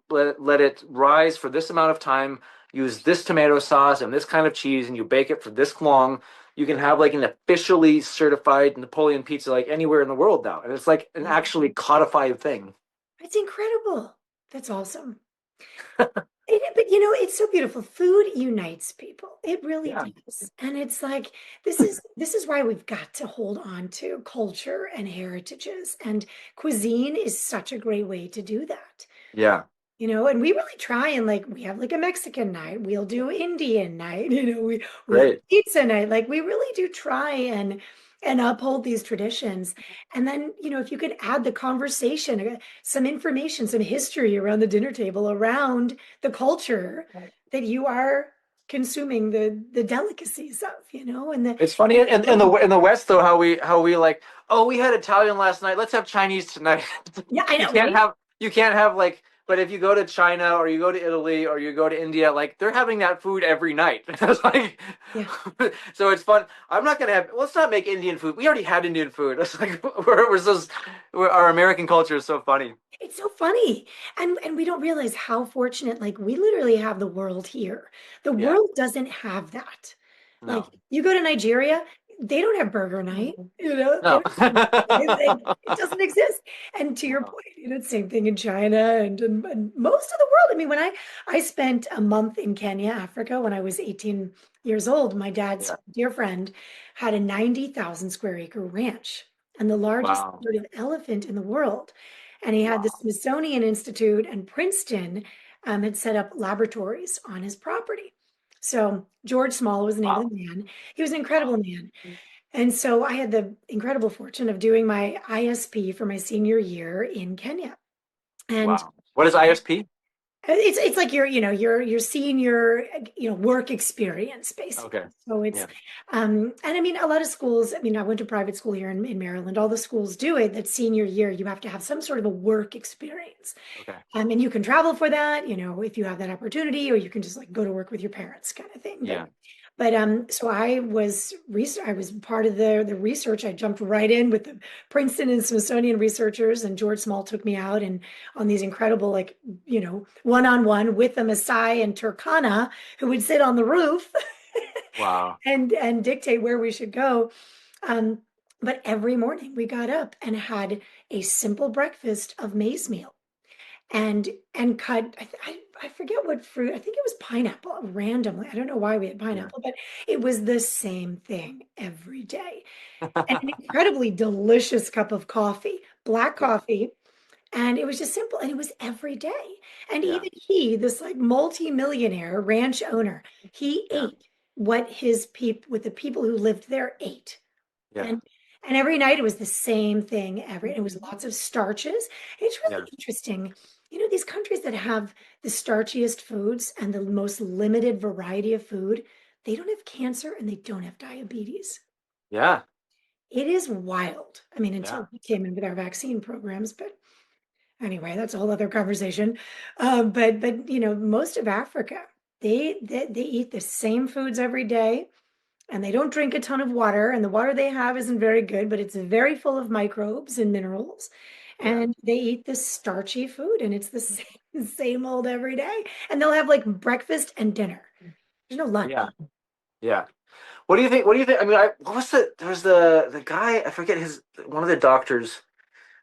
Let it rise for this amount of time. Use this tomato sauce and this kind of cheese, and you bake it for this long. You can have like an officially certified Napoleon pizza like anywhere in the world now, and it's like an actually codified thing. It's incredible. That's awesome. But it's so beautiful. Food unites people. It really Yeah, does. And it's like this is why we've got to hold on to culture and heritages. And cuisine is such a great way to do that. yeah, And we really try and like we have like a Mexican night, we'll do Indian night, we have great. pizza night. Like we really do try and uphold these traditions. And then, if you could add the conversation, some information, some history around the dinner table, around the culture that you are consuming the delicacies of, and the It's funny in the West though how we like, oh, we had Italian last night. Let's have Chinese tonight. yeah, I you know, can't right? have you can't have like, but if you go to China or you go to Italy or you go to India, like they're having that food every night. It's like, Yeah. so it's fun. I'm not gonna have. Let's not make Indian food. We already had Indian food. It's like our American culture is so funny. It's so funny. And we don't realize how fortunate, like we literally have the world here. The Yeah. world doesn't have that. Like No. you go to Nigeria, they don't have burger night, you know, they No. don't, it doesn't exist. And to your Wow. point, you know, same thing in China and most of the world. I mean, when I spent a month in Kenya, Africa, when I was 18 years old, my dad's Yeah. dear friend had a 90,000 square acre ranch and the largest Wow. herd of elephant in the world. And he had the Wow. Smithsonian Institute and Princeton had set up laboratories on his property. So George Small was the name of Wow. the man. He was an Wow. incredible man. And so I had the incredible fortune of doing my ISP for my senior year in Kenya. And Wow. What is ISP? it's like your, you know, your senior, you know, work experience basically. Okay. So it's Yeah. and I mean a lot of schools, I mean, I went to private school here in Maryland. All the schools do it that senior year, you have to have some sort of a work experience. Okay. And you can travel for that, you know, if you have that opportunity, or you can just like go to work with your parents kind of thing. Yeah. But so I was part of the research. I jumped right in with the Princeton and Smithsonian researchers, and George Small took me out and on these incredible, like, you know, one-on-one with the Maasai and Turkana who would sit on the roof Wow. and dictate where we should go. Um, but every morning we got up and had a simple breakfast of maize meal and cut I forget what fruit. I think it was pineapple randomly. I don't know why we had Yeah. pineapple, but it was the same thing every day. And an incredibly delicious cup of coffee, black Yeah. coffee, and it was just simple and it was every day. And Yeah. even he, this like multi-millionaire ranch owner, he Yeah. ate what his people with the people who lived there ate. Yeah. And every night it was the same thing. It was lots of starches. It's really Yeah. interesting. You know, these countries that have the starchiest foods and the most limited variety of food, they don't have cancer and they don't have diabetes. Yeah. It is wild. I mean, Yeah. until we came in with our vaccine programs, but anyway, that's a whole other conversation. But you know, most of Africa, they eat the same foods every day and they don't drink a ton of water, and the water they have isn't very good, but it's very full of microbes and minerals. Yeah. And they eat this starchy food, and it's the same old every day. And they'll have like breakfast and dinner. There's no lunch. Yeah. Yeah. What do you think? What do you think? I mean, what was there was the guy, I forget his, one of the doctors.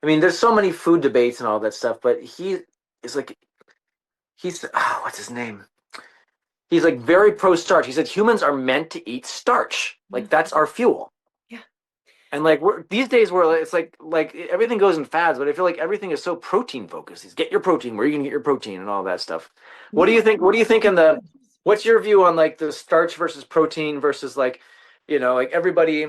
I mean, there's so many food debates and all that stuff, but he is like, what's his name? He's like very pro starch. He said humans are meant to eat starch. Like Mhm. that's our fuel. Yeah. And like these days where it's like everything goes in fads, but I feel like everything is so protein focused. Is get your protein, where you can get your protein and all that stuff. What do Yeah. you think? What do you think in the what's your view on like the starch versus protein versus like, like everybody,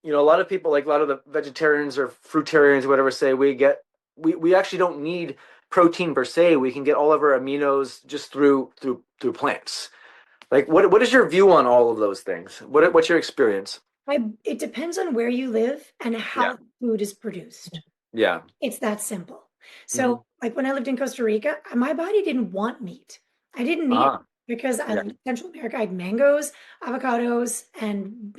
a lot of people, like a lot of the vegetarians or fruitarians or whatever say we actually don't need protein per se. We can get all of our aminos just through plants. Like what is your view on all of those things? What's your experience? It depends on where you live and Yeah. how food is produced. Yeah. It's that simple. Hmm. So, like when I lived in Costa Rica, my body didn't want meat. I didn't need it Ah. because I Yeah. lived in Central America. I had mangoes, avocados, and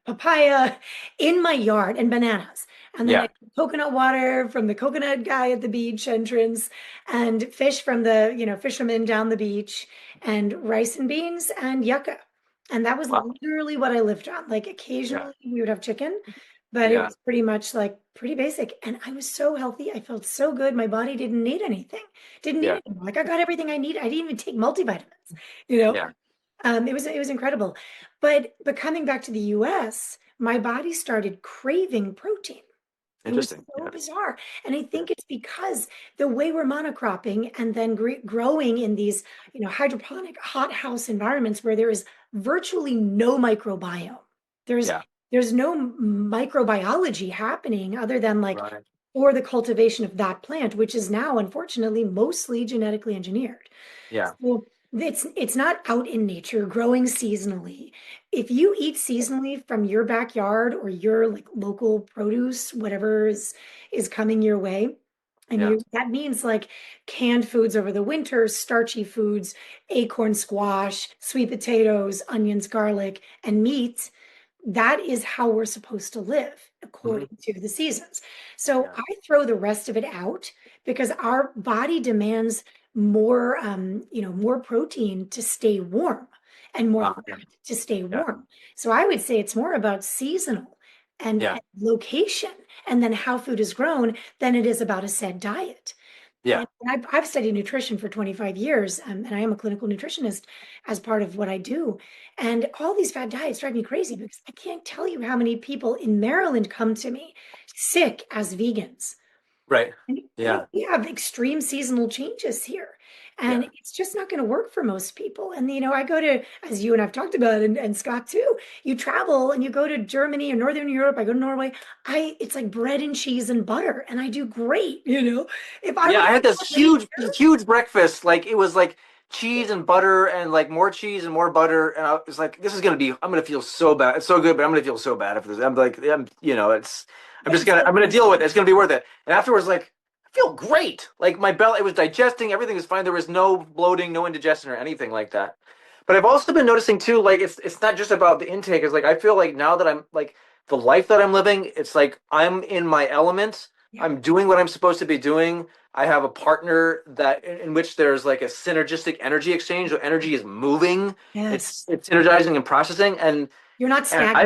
papaya in my yard and bananas. And then I Yeah. had coconut water from the coconut guy at the beach entrance and fish from the, fishermen down the beach and rice and beans and yucca. And that was Wow. literally what I lived on. Like Yeah. occasionally we would have chicken, but it Yeah. was pretty much like pretty basic. And I was so healthy. I felt so good. My body didn't need anything. Didn't need Yeah. it anymore. Like I got everything I need. I didn't even take multivitamins, you know. Yeah. It was incredible. But coming back to the US, my body started craving protein. It was Interesting. so Yeah. bizarre. And I Yeah. think it's because the way we're monocropping and then growing in these, hydroponic hothouse environments where there is virtually no microbiome. There's Yeah. there's no microbiology happening other than like Right. or the cultivation of that plant, which is now unfortunately mostly genetically engineered. Yeah. So it's not out in nature, growing seasonally. If you eat seasonally from your backyard or your like local produce, whatever is coming your way, and Yeah. you that means like canned foods over the winter, starchy foods, acorn squash, sweet potatoes, onions, garlic, and meat. That is how we're supposed to live Hmm. according to the seasons. So Yeah. I throw the rest of it out because our body demands more more protein to stay warm. and more Yeah. fat to stay Yeah. warm. So I would say it's more about seasonal and Yeah. location and then how food is grown than it is about a said diet. Yeah. And I've studied nutrition for 25 years, and I am a clinical nutritionist as part of what I do. And all these fad diets drive me crazy because I can't tell you how many people in Maryland come to me sick as vegans. Right. And, Yeah. we have extreme seasonal changes here. And Yeah. it's just not going to work for most people. And, I go to, as you and I've talked about, and Scott too, you travel and you go to Germany or Northern Europe, I go to Norway. It's like bread and cheese and butter, and I do great. If I Yeah, would I have had this somebody huge breakfast. Like it was like cheese and butter and like more cheese and more butter. And I was like, this is gonna be, I'm gonna feel so bad. It's so good, but I'm gonna feel so bad after this. I'm like, it's so I'm gonna deal with it. It's gonna be worth it. And afterwards, like, I feel great. Like my belly, it was digesting, everything was fine. There was no bloating, no indigestion or anything like that. But I've also been noticing too, like it's not just about the intake. It's like I feel like now that I'm like the life that I'm living, it's like I'm in my element. yeah, I'm doing what I'm supposed to be doing. I have a partner that in which there's like a synergistic energy exchange. So energy is moving. yes, It's energizing and processing. you're not And stagnant.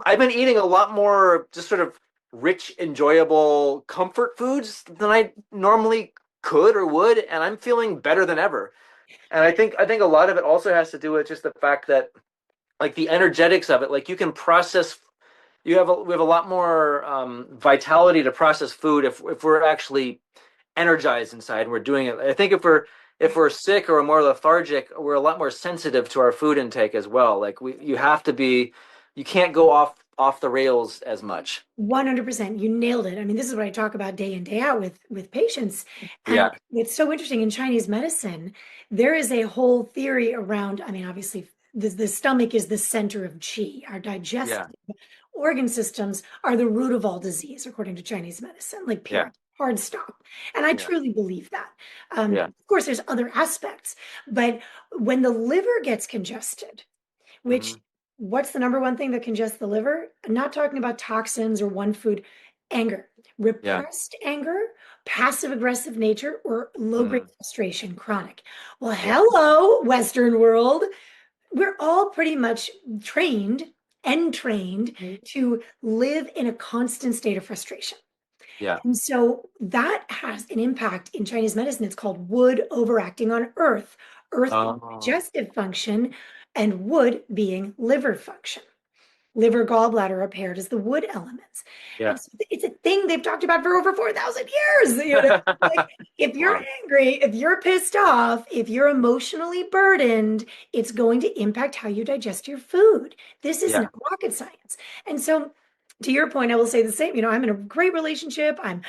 I've been eating a lot more just sort of rich, enjoyable comfort foods than I normally could or would, and I'm feeling better than ever. And I think a lot of it also has to do with just the fact that like the energetics of it, like you can process we have a lot more vitality to process food if we're actually energized inside and we're doing it. I think if we're sick or more lethargic, we're a lot more sensitive to our food intake as well. Like you have to be, you can't go off the rails as much. 100%. You nailed it. I mean, this is what I talk about day in, day out with patients. And Yeah, it's so interesting in Chinese medicine, there is a whole theory around, I mean, obviously, the stomach is the center of qi. Our digestive yeah, organ systems are the root of all disease, according to Chinese medicine, like yeah, period, hard stop. And I yeah, truly believe that. yeah. Of course, there's other aspects, but when the liver gets congested, which Hmm. what's the number one thing that congests the liver? I'm not talking about toxins or one food, anger, Yeah. repressed anger, passive aggressive nature, or low grade Hmm. frustration, chronic. Well, Yeah, hello, Western world. We're all pretty much trained and trained to live in a constant state of frustration. yeah. And so that has an impact in Chinese medicine. It's called wood overacting on earth, earth being Oh, digestive function, and wood being liver function. Liver, gallbladder are paired as the wood elements. And yeah. so it's a thing they've talked about for over 4,000 years. Like if you're Wow. angry, if you're pissed off, if you're emotionally burdened, it's going to impact how you digest your food. This is Yeah, not rocket science. And so, to your point, I will say the same. I'm in a great relationship. I'm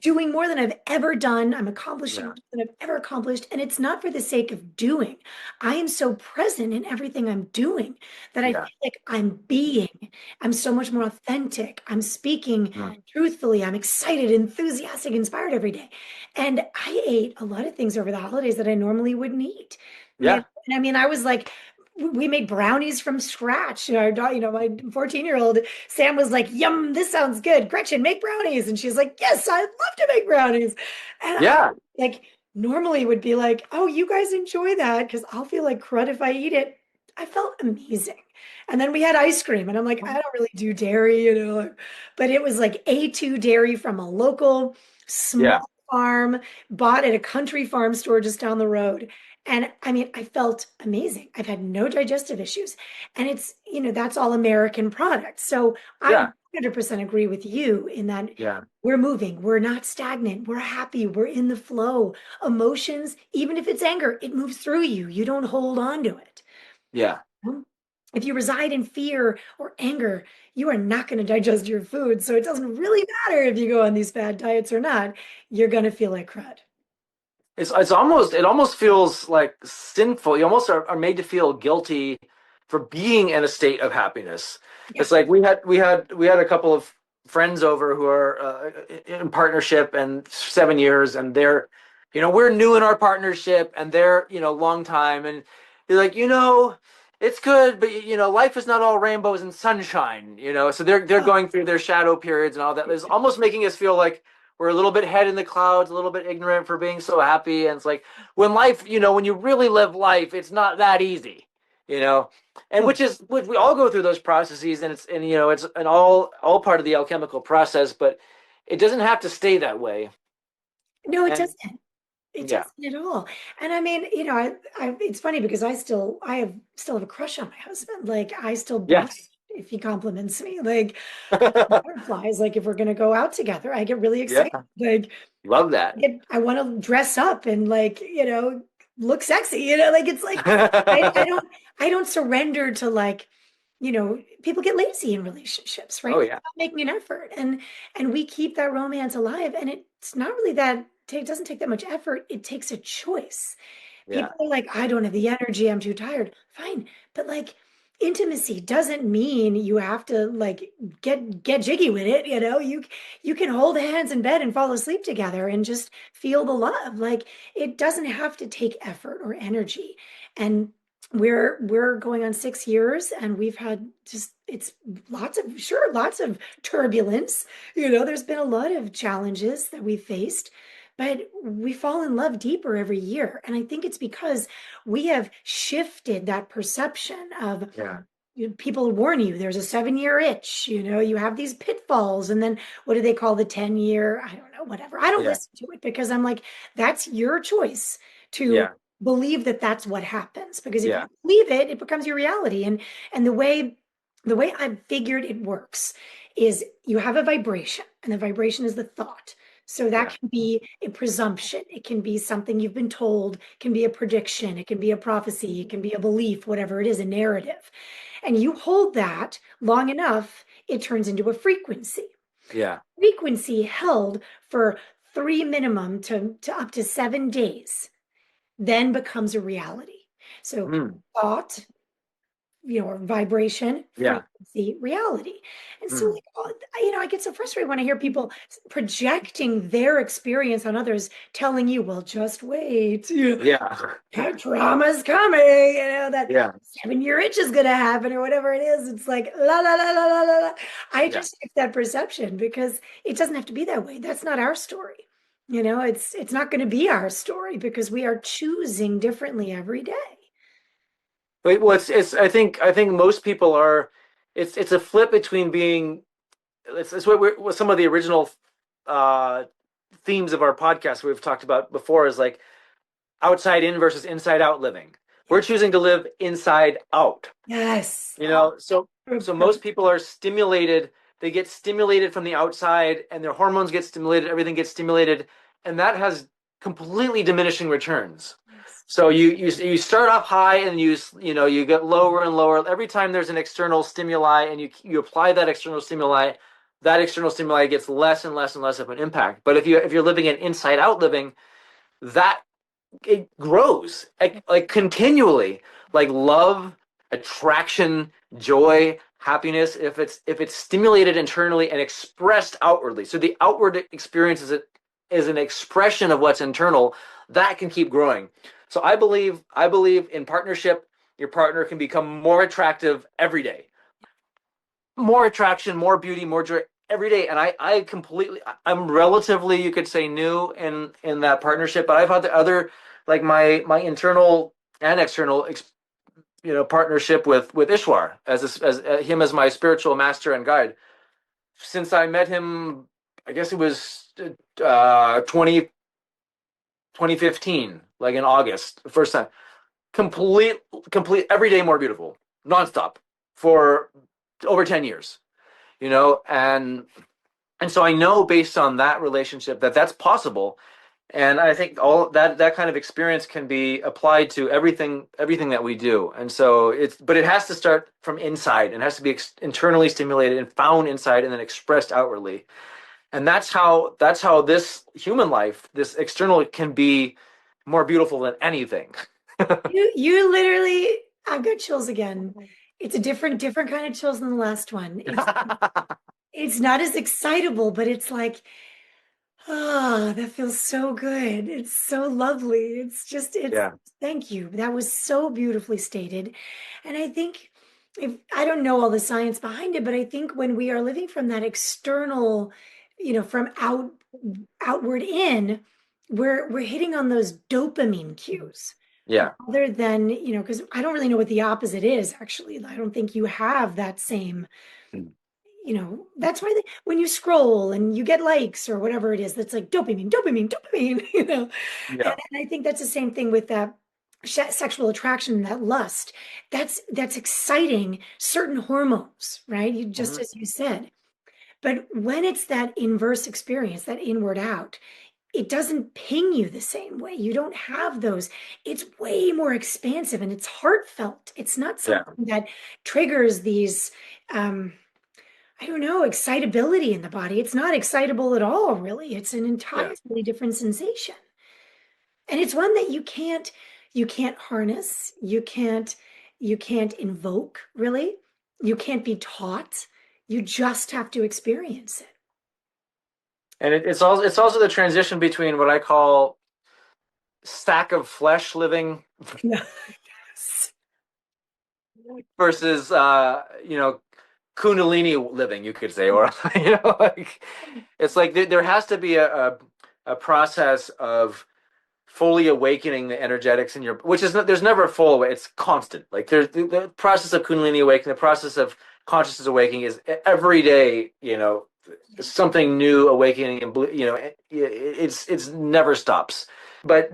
doing more than I've ever done. I'm accomplishing more yeah, than I've ever accomplished. And it's not for the sake of doing. I am so present in everything I'm doing that I yeah. feel like I'm being. I'm so much more authentic. I'm speaking Mm. truthfully. I'm excited, enthusiastic, inspired every day. And I ate a lot of things over the holidays that I normally wouldn't eat. Yeah, And I mean, I was like, we made brownies from scratch. Our dog, my 14-year-old Sam was like, "Yum, this sounds good. Gretchen, make brownies." And she's like, "Yes, I'd love to make brownies." And I yeah, like normally would be like, "Oh, you guys enjoy that because I'll feel like crud if I eat it." I felt amazing. And then we had ice cream, and I'm like, I don't really do dairy. But it was like A2 dairy from a local yeah, small farm, bought at a country farm store just down the road. And I mean, I felt amazing. I've had no digestive issues. And that's all American product. So I yeah, 100% agree with you in that yeah, we're moving, we're not stagnant, we're happy, we're in the flow. Emotions, even if it's anger, it moves through you. You don't hold on to it. yeah. If you reside in fear or anger, you are not going to digest your food. So it doesn't really matter if you go on these bad diets or not. You're going to feel like crud. It's almost it almost feels like sinful. You almost are made to feel guilty for being in a state of happiness. Yeah. It's like we had a couple of friends over who are in partnership and 7 years, and they're we're new in our partnership, and they're long time, and they're like it's good, but life is not all rainbows and sunshine. So they're Oh, going through their shadow periods and all that. It's almost making us feel like we're a little bit head in the clouds, a little bit ignorant for being so happy. And it's like when life, when you really live life, it's not that easy. you know, and Oh, which we all go through those processes, and it's an all part of the alchemical process, but it doesn't have to stay that way. no, it And doesn't. It yeah, doesn't at all. And I mean, it's funny because still have a crush on my husband. Like I still blush yes, if he compliments me. Like I get butterflies. Like if we're gonna go out together, I get really yeah, excited. Like love that. I want to dress up and like, look sexy, like it's like I, I don't I don't surrender to like, people get lazy in relationships, right? Oh They're yeah, not making an effort and we keep that romance alive and it's not really it doesn't take that much effort. It takes a choice. yeah, People are like, I don't have the energy, I'm too tired. Fine. But like intimacy doesn't mean you have to like get jiggy with it, you can hold hands in bed and fall asleep together and just feel the love. Like it doesn't have to take effort or energy. And we're going on 6 years and we've had just it's lots of turbulence. There's been a lot of challenges that we faced, but we fall in love deeper every year. And I think it's because we have shifted that perception of yeah, people warn you there's a 7 year itch, you have these pitfalls. And then what do they call the 10 year? I don't know, whatever. I don't yeah, listen to it because I'm like, that's your choice to yeah, believe that that's what happens. Because if you yeah, believe it, it becomes your reality. And the way I've figured it works is you have a vibration, and the vibration is the thought. So that yeah. can be a presumption. It can be something you've been told, it can be a prediction, it can be a prophecy, it can be a belief, whatever it is, a narrative. And you hold that long enough, it turns into a frequency. Yeah. Frequency held for three minimum to up to 7 days, then becomes a reality. So Mm, thought, or vibration, yeah. frequency, reality. And so, Mm, like, I get so frustrated when I hear people projecting their experience on others, telling you, well, just wait, yeah. that trauma's coming, that Yeah. 7 year itch is going to happen or whatever it is. It's like, la, la, la, la, la, la, la. I Yeah. just shift that perception because it doesn't have to be that way. That's not our story. It's not going to be our story because we are choosing differently every day. Wait, well, it's I think most people are it's a flip between being it's what some of the original uh themes of our podcast we've talked about before is like outside in versus inside out living. We're Yes. choosing to live inside out. Yes. You know, so most Perfect. people are stimulated, they get stimulated from the outside and their hormones get stimulated, everything gets stimulated, and that has completely diminishing returns. Yes. So you start off high and you get lower and lower every time there's an external stimuli and you apply that external stimuli gets less and less and less of an impact. But if you're living an inside out living, that it grows like continually, like love, attraction, joy, happiness, if it's stimulated internally and expressed outwardly, so the outward experience is an expression of what's internal, that can keep growing. So I believe in partnership. Your partner can become more attractive every day, more attraction, more beauty, more joy every day. And I completely, I'm relatively, you could say, new in that partnership. But I've had the other, like my internal and external, partnership with Ishwar as him as my spiritual master and guide. Since I met him, I guess it was 2015, like in August, the first time. Complete, complete, every day more beautiful, nonstop for over 10 years, and so I know based on that relationship that that's possible, and I think all that kind of experience can be applied to everything that we do. And so but it has to start from inside and has to be internally stimulated and found inside and then expressed outwardly. And that's how this human life, this external, can be more beautiful than anything. You literally, I've got chills again. It's a different kind of chills than the last one. It's not as excitable, but it's like, that feels so good. It's so lovely. Yeah. Thank you. That was so beautifully stated. And I think if I don't know all the science behind it, but I think when we are living from that external, from outward in, we're hitting on those dopamine cues. Yeah. Other than, because I don't really know what the opposite is, actually. I don't think you have that same, Mm. that's why when you scroll and you get likes or whatever it is, that's like dopamine, dopamine, dopamine, And, Yeah. and I think that's the same thing with that sexual attraction, that lust. That's exciting certain hormones, right? Just Mhm. as you said. But when it's that inverse experience, that inward out, it doesn't ping you the same way. You don't have those. It's way more expansive and it's heartfelt. It's not Yeah. something that triggers these, um, I don't know, excitability in the body. It's not excitable at all, really. It's an Yeah. entirely different sensation. And it's one that you can't harness. You can't invoke, really. You can't be taught. You just have to experience it. And it's also the transition between what I call sack of flesh living Yes. versus Kundalini living, you could say, or like it's like there has to be a process of fully awakening the energetics in your, which is not, there's never a full away, it's constant. Like there's the process of Kundalini awakening, the process of consciousness awakening is every day, something new awakening, and it's never stops. But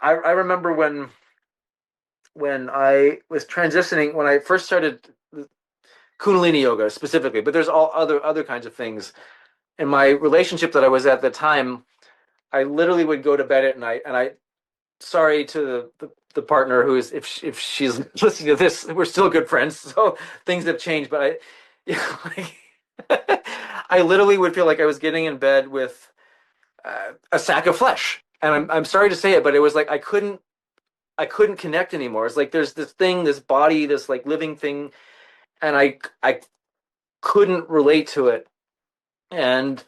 I remember when I was transitioning, when I first started Kundalini yoga specifically, but there's all other kinds of things. In my relationship that I was at the time, I literally would go to bed at night, and I, sorry to the partner who is, if she's listening to this, we're still good friends, so things have changed. But like, I literally would feel like I was getting in bed with a sack of flesh, and I'm sorry to say it, but it was like I couldn't connect anymore. It's like there's this thing, this body, this like living thing, and I couldn't relate to it, and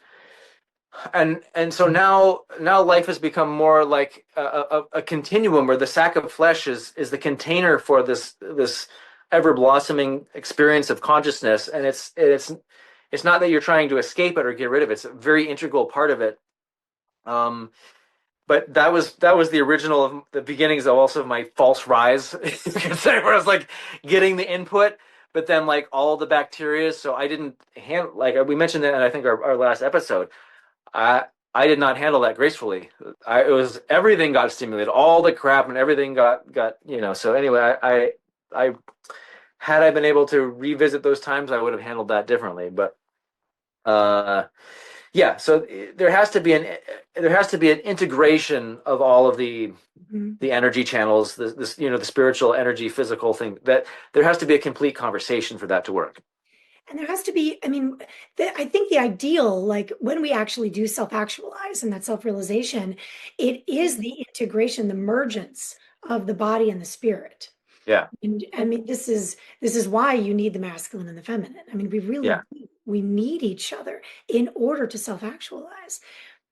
so now life has become more like a continuum where the sack of flesh is the container for this ever blossoming experience of consciousness, and it's not that you're trying to escape it or get rid of it. It's a very integral part of it. um but that was the original of the beginnings of also my false rise, you could say, where I was like getting the input, but then like all the bacteria, so I didn't handle, like we mentioned that in I think our last episode. I did not handle that gracefully. It was everything got stimulated, all the crap and everything got. So anyway, I had I been able to revisit those times, I would have handled that differently. But uh, yeah, so there has to be an integration of all of Mhm. the energy channels, the spiritual energy, physical thing. That there has to be a complete conversation for that to work. And there has to be, I mean, I think the ideal, like when we actually do self-actualize and that self-realization, it is the integration, the mergence of the body and the spirit. Yeah, And I mean, this is why you need the masculine and the feminine. I mean, we really yeah, do. We need each other in order to self-actualize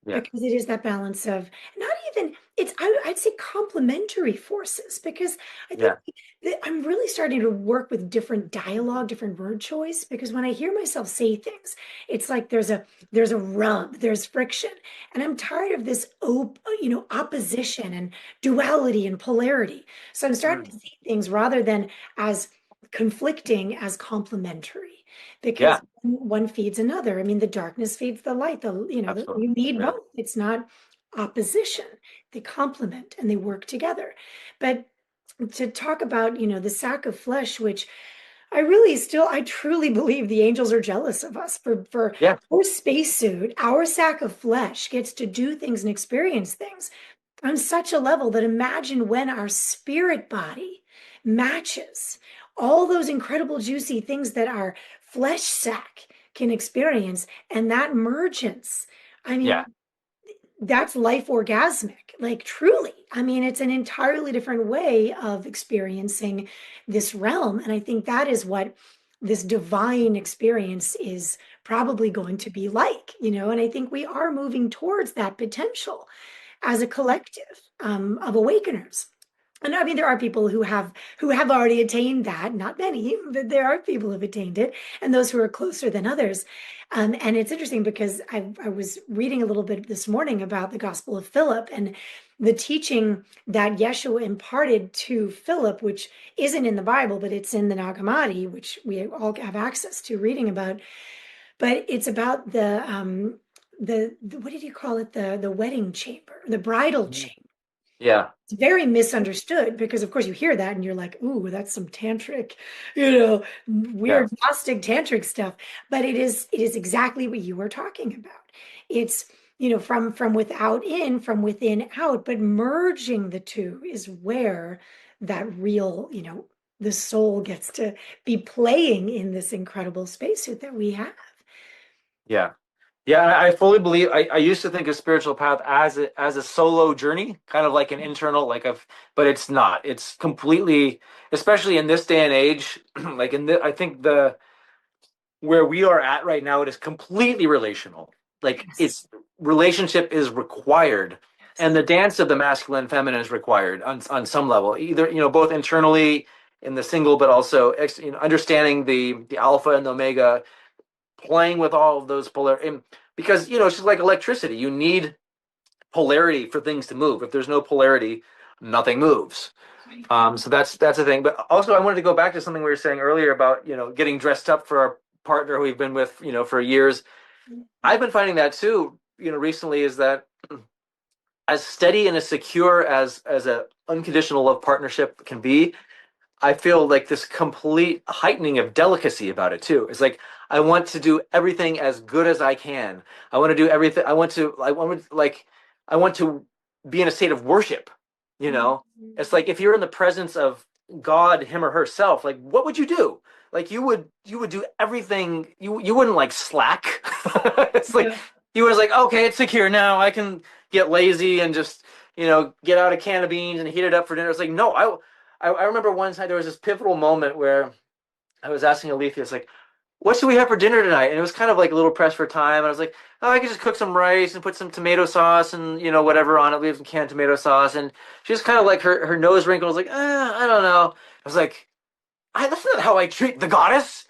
yeah, because it is that balance of not even it's I'd say complementary forces because I think yeah, that I'm really starting to work with different dialogue, different word choice because when I hear myself say things, it's like there's a rub, there's friction, and I'm tired of this opposition and duality and polarity. So I'm starting to mm, see things rather than as conflicting as complementary because yeah, one feeds another. I mean, the darkness feeds the light. absolutely. You need Yeah, both. It's not opposition. They complement and they work together. But to talk about, the sack of flesh, which I truly believe the angels are jealous of us for yeah, our spacesuit, our sack of flesh gets to do things and experience things on such a level that imagine when our spirit body matches all those incredible juicy things that our flesh sack can experience and that mergence. I yeah. mean, that's life orgasmic, like truly. I mean, it's an entirely different way of experiencing this realm. And I think that is what this divine experience is probably going to be like, and I think we are moving towards that potential as a collective of awakeners. And I mean, there are people who have already attained that. Not many, but there are people who've attained it, and those who are closer than others. And it's interesting because I was reading a little bit this morning about the Gospel of Philip and the teaching that Yeshua imparted to Philip, which isn't in the Bible, but it's in the Nag Hammadi, which we all have access to reading about. But it's about the what did you call it? The wedding chamber, the bridal Mhm. chamber. Yeah, It's very misunderstood because, of course, you hear that and you're like, "Ooh, that's some tantric, yeah, weird Gnostic tantric stuff." But it is exactly what you were talking about. It's from without in, from within out, but merging the two is where that real, the soul gets to be playing in this incredible spacesuit that we have. yeah. Yeah, I fully believe. I used to think of spiritual path as a solo journey, kind of like an internal, but it's not. It's completely, especially in this day and age, like I think the where we are at right now, it is completely relational. Like Yes. it's relationship is required, and Yes. the dance of the masculine and feminine is required on some level, either both internally in the single, but also understanding the alpha and the omega, playing with all of those polar, and because it's just like electricity. You need polarity for things to move. If there's no polarity, nothing moves. Right. So that's a thing. But also, I wanted to go back to something we were saying earlier about getting dressed up for our partner who we've been with for years. I've been finding that too. Recently is that as steady and as secure as a unconditional love partnership can be, I feel like this complete heightening of delicacy about it too. It's like I want to do everything as good as I can. I want to do everything. I want to be in a state of worship. You know, it's Mhm. like if you're in the presence of God, him or herself, like what would you do? Like you would do everything. You wouldn't like slack. It's like Yeah. you was like, okay, it's secure now. I can get lazy and just get out a can of beans and heat it up for dinner. It's like no, I remember one time there was this pivotal moment where I was asking Alethea, it's like, what should we have for dinner tonight? And it was kind of like a little pressed for time. And I was like, oh, I could just cook some rice and put some tomato sauce and, whatever on it. We have some canned tomato sauce. And she just kind of like her nose wrinkled, was like, I don't know. I was like, that's not how I treat the goddess.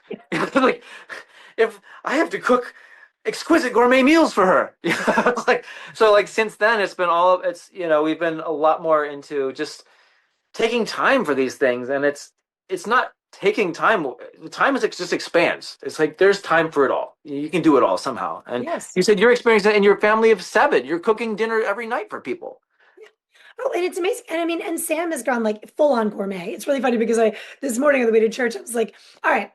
Like, if I have to cook exquisite gourmet meals for her. It's like, so like since then, we've been a lot more into just taking time for these things, and it's not taking time. Time is just expands. It's like there's time for it all. You can do it all somehow. And Yes. you said you're experiencing that in your family of seven. You're cooking dinner every night for people. Oh, and it's amazing. And I mean, and Sam has gone like full on gourmet. It's really funny because this morning on the way to church, I was like, all right,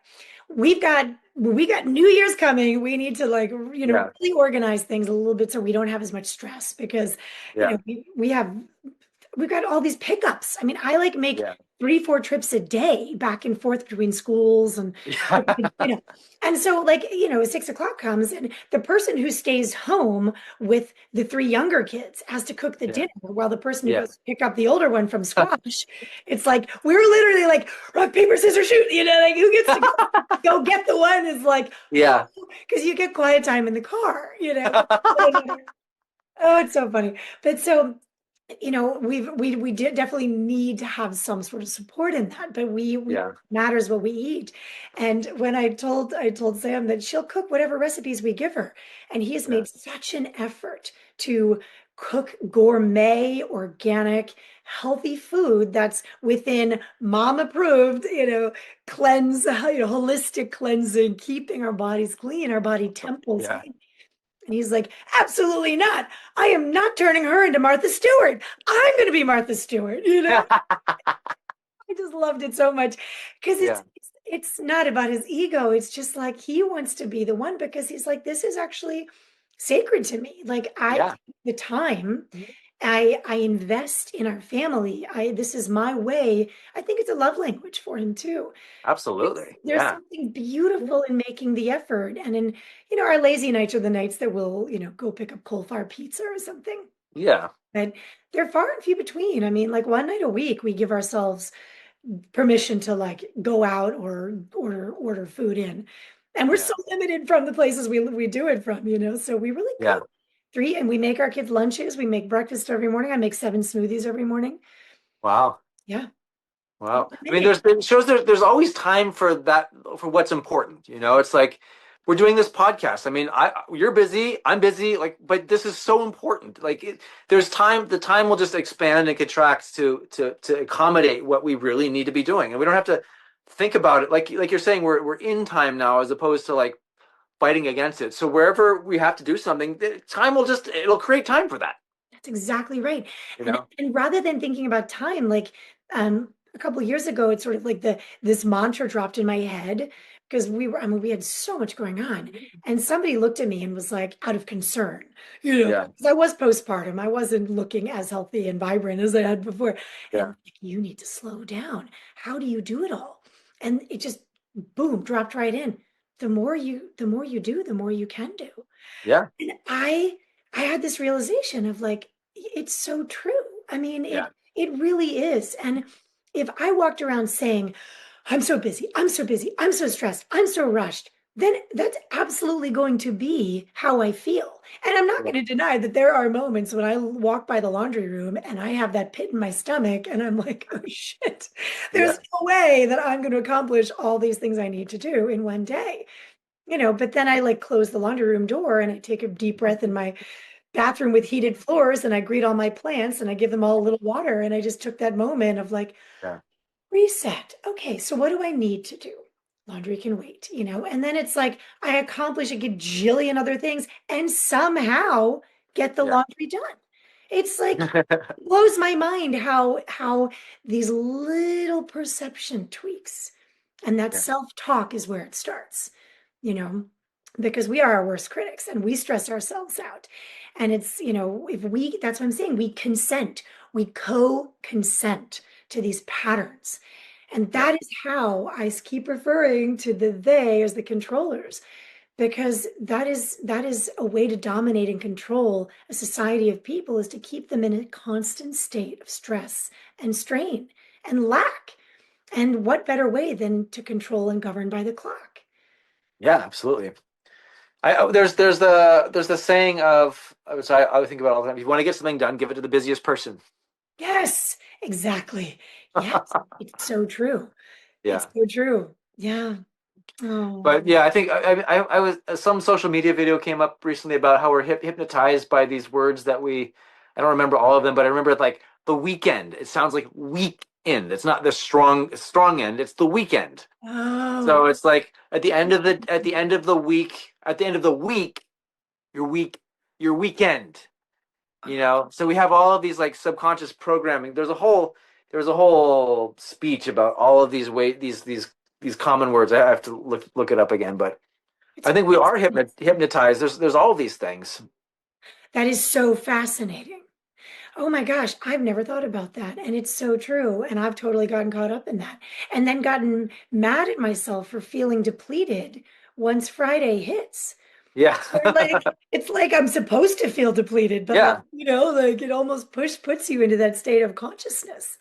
we got New Year's coming. We need to like, Yeah, really organize things a little bit so we don't have as much stress because, yeah, we've got all these pickups. I mean, I like make yeah, 3, 4 trips a day back and forth between schools and you yeah, know. And so like, 6 o'clock comes and the person who stays home with the 3 younger kids has to cook the yeah, dinner while the person who yeah, goes to pick up the older one from squash, it's like we're literally like rock, paper, scissors, shoot, like who gets to go get the one is like, yeah. because you get quiet time in the car, Oh, it's so funny. But so, we did definitely need to have some sort of support in that, but we Yeah, matters what we eat. And when I told Sam that she'll cook whatever recipes we give her, and he has yeah, made such an effort to cook gourmet, organic, healthy food that's within mom approved, holistic cleansing, keeping our bodies clean, our body temples yeah. clean. And he's like, absolutely not. I am not turning her into Martha Stewart. I'm going to be Martha Stewart. I just loved it so much because it's, Yeah, it's it's not about his ego. It's just like he wants to be the one because he's like, this is actually sacred to me. Like I yeah. take the time. I invest in our family. I This is my way. I think it's a love language for him too. Absolutely. There's Yeah, something beautiful in making the effort. And in, our lazy nights are the nights that we'll, go pick up coal-fired pizza or something. yeah, But they're far and few between. I mean, like one night a week, we give ourselves permission to like go out or order food in. And we're so yeah, limited from the places we do it from, So we really yeah. cook three, and we make our kids lunches. We make breakfast every morning. I make 7 smoothies every morning. Wow. Yeah. Wow. I mean, Minute. it shows there's always time for that, for what's important. It's like we're doing this podcast. I mean, you're busy, I'm busy, like, but this is so important. Like, there's time. The time will just expand and contract to accommodate what we really need to be doing, and we don't have to think about it. Like you're saying, we're in time now, as opposed to like fighting against it. So wherever we have to do something, time will just it'll create time for that. That's exactly right. You And know? and rather than thinking about time, like a couple of years ago, it's sort of like this mantra dropped in my head because I mean, we had so much going on. And somebody looked at me and was like, out of concern, Yeah. because I was postpartum. I wasn't looking as healthy and vibrant as I had before. And Yeah. like, you need to slow down. How do you do it all? And it just boom, dropped right in. The more you do, the more you can do. Yeah. And I had this realization of like, it's so true. I mean, it Yeah. it really is. And if I walked around saying, I'm so busy, I'm so busy, I'm so stressed, I'm so rushed, then that's absolutely going to be how I feel. And I'm not Yeah. going to deny that there are moments when I walk by the laundry room and I have that pit in my stomach and I'm like, oh shit, there's Yeah. no way that I'm going to accomplish all these things I need to do in one day. But then I like close the laundry room door and I take a deep breath in my bathroom with heated floors and I greet all my plants and I give them all a little water. And I just took that moment of like, Yeah. reset. Okay, so what do I need to do? Laundry can wait. And then it's like I accomplish a gajillion other things and somehow get the Yeah. laundry done. It's like blows my mind how these little perception tweaks and that Yeah. self-talk is where it starts, you know, because we are our worst critics and we stress ourselves out. And if that's what I'm saying, we co-consent to these patterns. And Yeah. that is how I keep referring to the they as the controllers, because that is a way to dominate and control a society of people is to keep them in a constant state of stress and strain and lack. And what better way than to control and govern by the clock? Yeah, absolutely. There's the saying of which I would think about all the time. If you want to get something done, give it to the busiest person. Yes, exactly. Yes, it's so true. It's Yeah. so true. Yeah. Oh, But yeah, I think I was some social media video came up recently about how we're hypnotized by these words that I don't remember all of them, but I remember like the weekend. It sounds like weekend. It's not the strong end. It's the weekend. oh, So it's like at the end of the week, your week, your weekend. So we have all of these like subconscious programming. There's a whole speech about all of these common words. I have to look it up again, but it's I think we are hypnotized. There's all of these things. that is so fascinating. Oh my gosh, I've never thought about that. And it's so true. And I've totally gotten caught up in that and then gotten mad at myself for feeling depleted once Friday hits. Yeah. Or like it's like I'm supposed to feel depleted, but like, Yeah. like it almost puts you into that state of consciousness.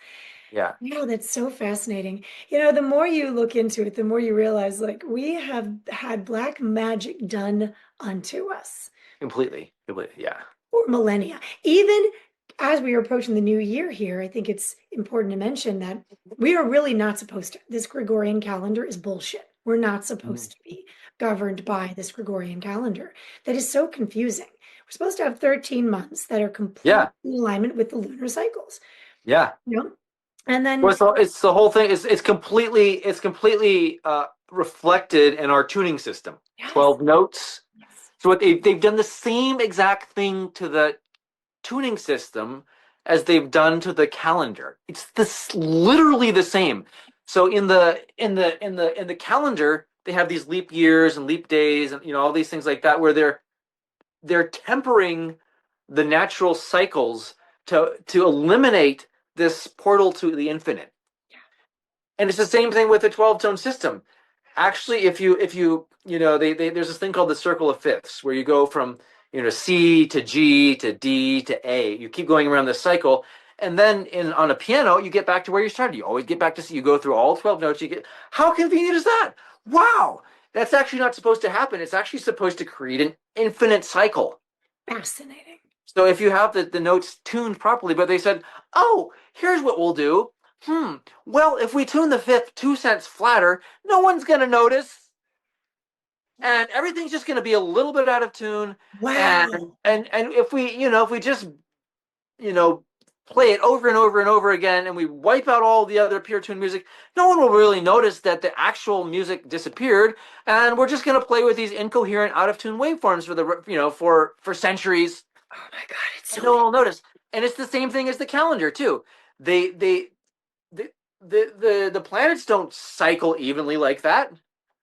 Yeah. Yeah, that's so fascinating. The more you look into it, the more you realize like we have had black magic done unto us Completely. Completely. Yeah. for millennia. Even as we are approaching the new year here, I think it's important to mention that we are really not supposed to. This Gregorian calendar is bullshit. We're not Mhm. supposed to be governed by this Gregorian calendar. That is so confusing. We're supposed to have 13 months that are completely Yeah. in alignment with the lunar cycles. Yeah. You know? And Well, then, it's the whole thing. It's completely reflected in our tuning system. yes, 12 notes. yes. So what they've done the same exact thing to the tuning system as they've done to the calendar. It's this literally the same. So in the calendar, they have these leap years and leap days and all these things like that where they're tempering the natural cycles to eliminate this portal to the infinite. And it's the same thing with the 12-tone system. Actually, if you there's this thing called the circle of fifths where you go from C to G to D to A. You keep going around this cycle, and then on a piano you get back to where you started. You always get back to C. You go through all 12 notes. How convenient is that? Wow, that's actually not supposed to happen. It's actually supposed to create an infinite cycle. Fascinating. So if you have the notes tuned properly, but they said, oh, here's what we'll do. hmm, well, if we tune the fifth 2 cents flatter, no one's going to notice. And everything's just going to be a little bit out of tune. And, Wow. and if we just, you know, play it over and over and over again and we wipe out all the other pure tune music, no one will really notice that the actual music disappeared. And we're just going to play with these incoherent, out of tune waveforms for centuries. Oh my God, it's And so no one will notice. And it's the same thing as the calendar too. They the the planets don't cycle evenly like that.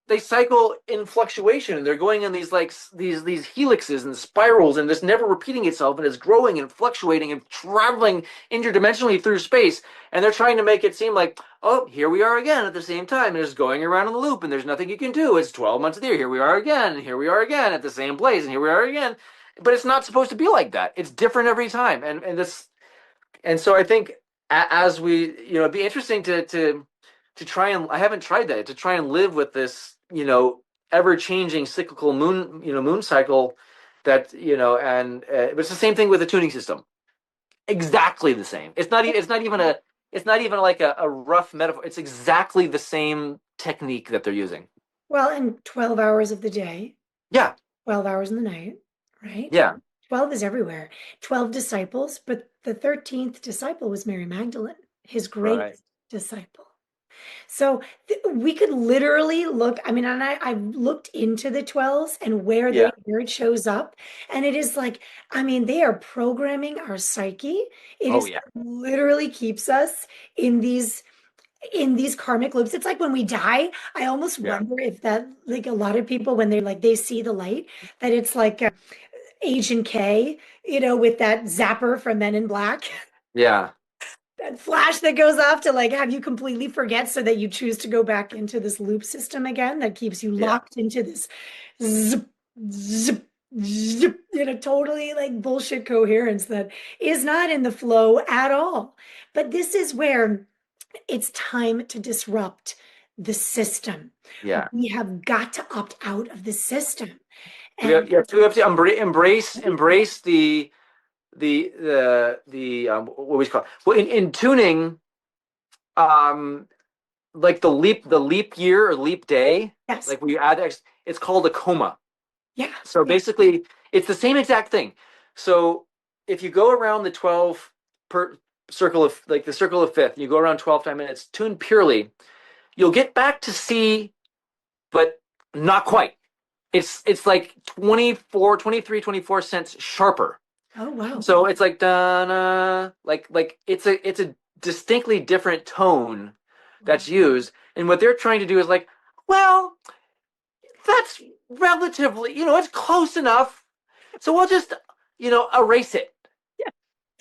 They cycle in fluctuation. They're going in these like these helixes and spirals, and just never repeating itself, and it's growing and fluctuating and traveling interdimensionally through space. And they're trying to make it seem like, oh, here we are again at the same time, and it's going around in the loop, and there's nothing you can do. It's 12 months of the year. Here we are again, and here we are again at the same place, and here we are again. But it's not supposed to be like that. It's different every time, and so I think as we, it'd be interesting to try and, I haven't tried that, to try and live with this, ever changing cyclical moon cycle that, but it's the same thing with the tuning system. Exactly the same. It's not even like a rough metaphor. It's exactly the same technique that they're using. well, and 12 hours of the day, Yeah. 12 hours in the night, right? Yeah. 12 is everywhere. 12 disciples, but the 13th disciple was Mary Magdalene, his Right. greatest disciple. So we could literally look, I mean, and I've looked into the 12s and Yeah. where it shows up. And it is like, I mean, they are programming our psyche. It Oh is yeah. literally keeps us in these karmic loops. It's like when we die, I almost Yeah. wonder if that, like a lot of people, when they're like, they see the light, that it's like Agent K, with that zapper from Men in Black. Yeah. That flash that goes off to like have you completely forget so that you choose to go back into this loop system again that keeps you Yeah. locked into this zip, zip, zip, totally like bullshit coherence that is not in the flow at all. But this is where it's time to disrupt the system. Yeah. We have got to opt out of the system. And We have to embrace the what we call, well, in tuning, um like the leap year or leap day, yes, like when you add it's called a coma. yeah, So yeah, basically it's the same exact thing. So if you go around the 12 per circle of, like the circle of fifth, you go around 12 times minutes tuned purely, you'll get back to C, but not quite. It's like 24, 23, 24 cents sharper. oh wow. So it's like da like it's a distinctly different tone that's used. And what they're trying to do is like, well, that's relatively, it's close enough. So we'll just, erase it.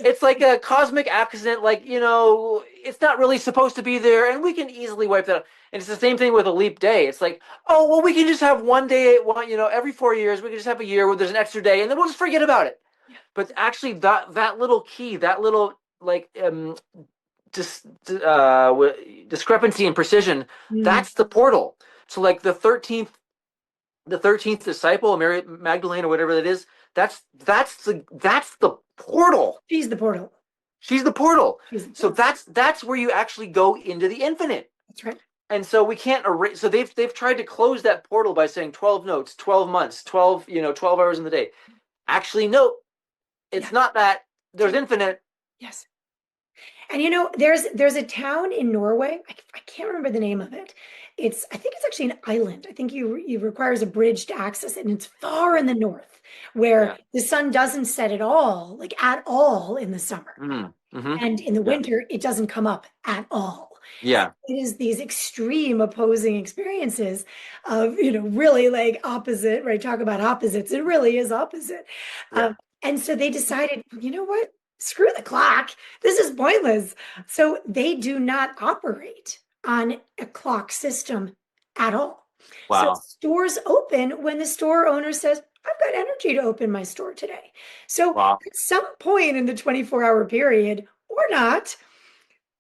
It's like a cosmic accident, like, it's not really supposed to be there, and we can easily wipe that out. And it's the same thing with a leap day. It's like, oh, well, we can just have one day, every 4 years, we can just have a year where there's an extra day, and then we'll just forget about it. But actually, that little key, that little like dis, discrepancy in precision, Mm. that's the portal. So like the 13th disciple, Mary Magdalene or whatever that is, that's the portal. She's the portal. She's the portal. She's the So portal. that's where you actually go into the infinite. That's right. And so we can't erase. So they've tried to close that portal by saying 12 notes, 12 months, 12 hours in the day. Actually, no, it's Yeah. not that. There's infinite. Yes. And there's a town in Norway. I can't remember the name of it. I think it's actually an island. I think you requires a bridge to access it, and it's far in the north where Yeah. the sun doesn't set at all, like at all in the summer. Mm-hmm. And in the Yeah. winter, it doesn't come up at all. And Yeah. it is these extreme opposing experiences of, really like opposite, right? Talk about opposites. It really is opposite. Yeah. And so they decided, you know what? Screw the clock. This is pointless. So they do not operate on a clock system at all. So Wow. stores open when the store owner says, I've got energy to open my store today. So Wow. at some point in the 24-hour period or not,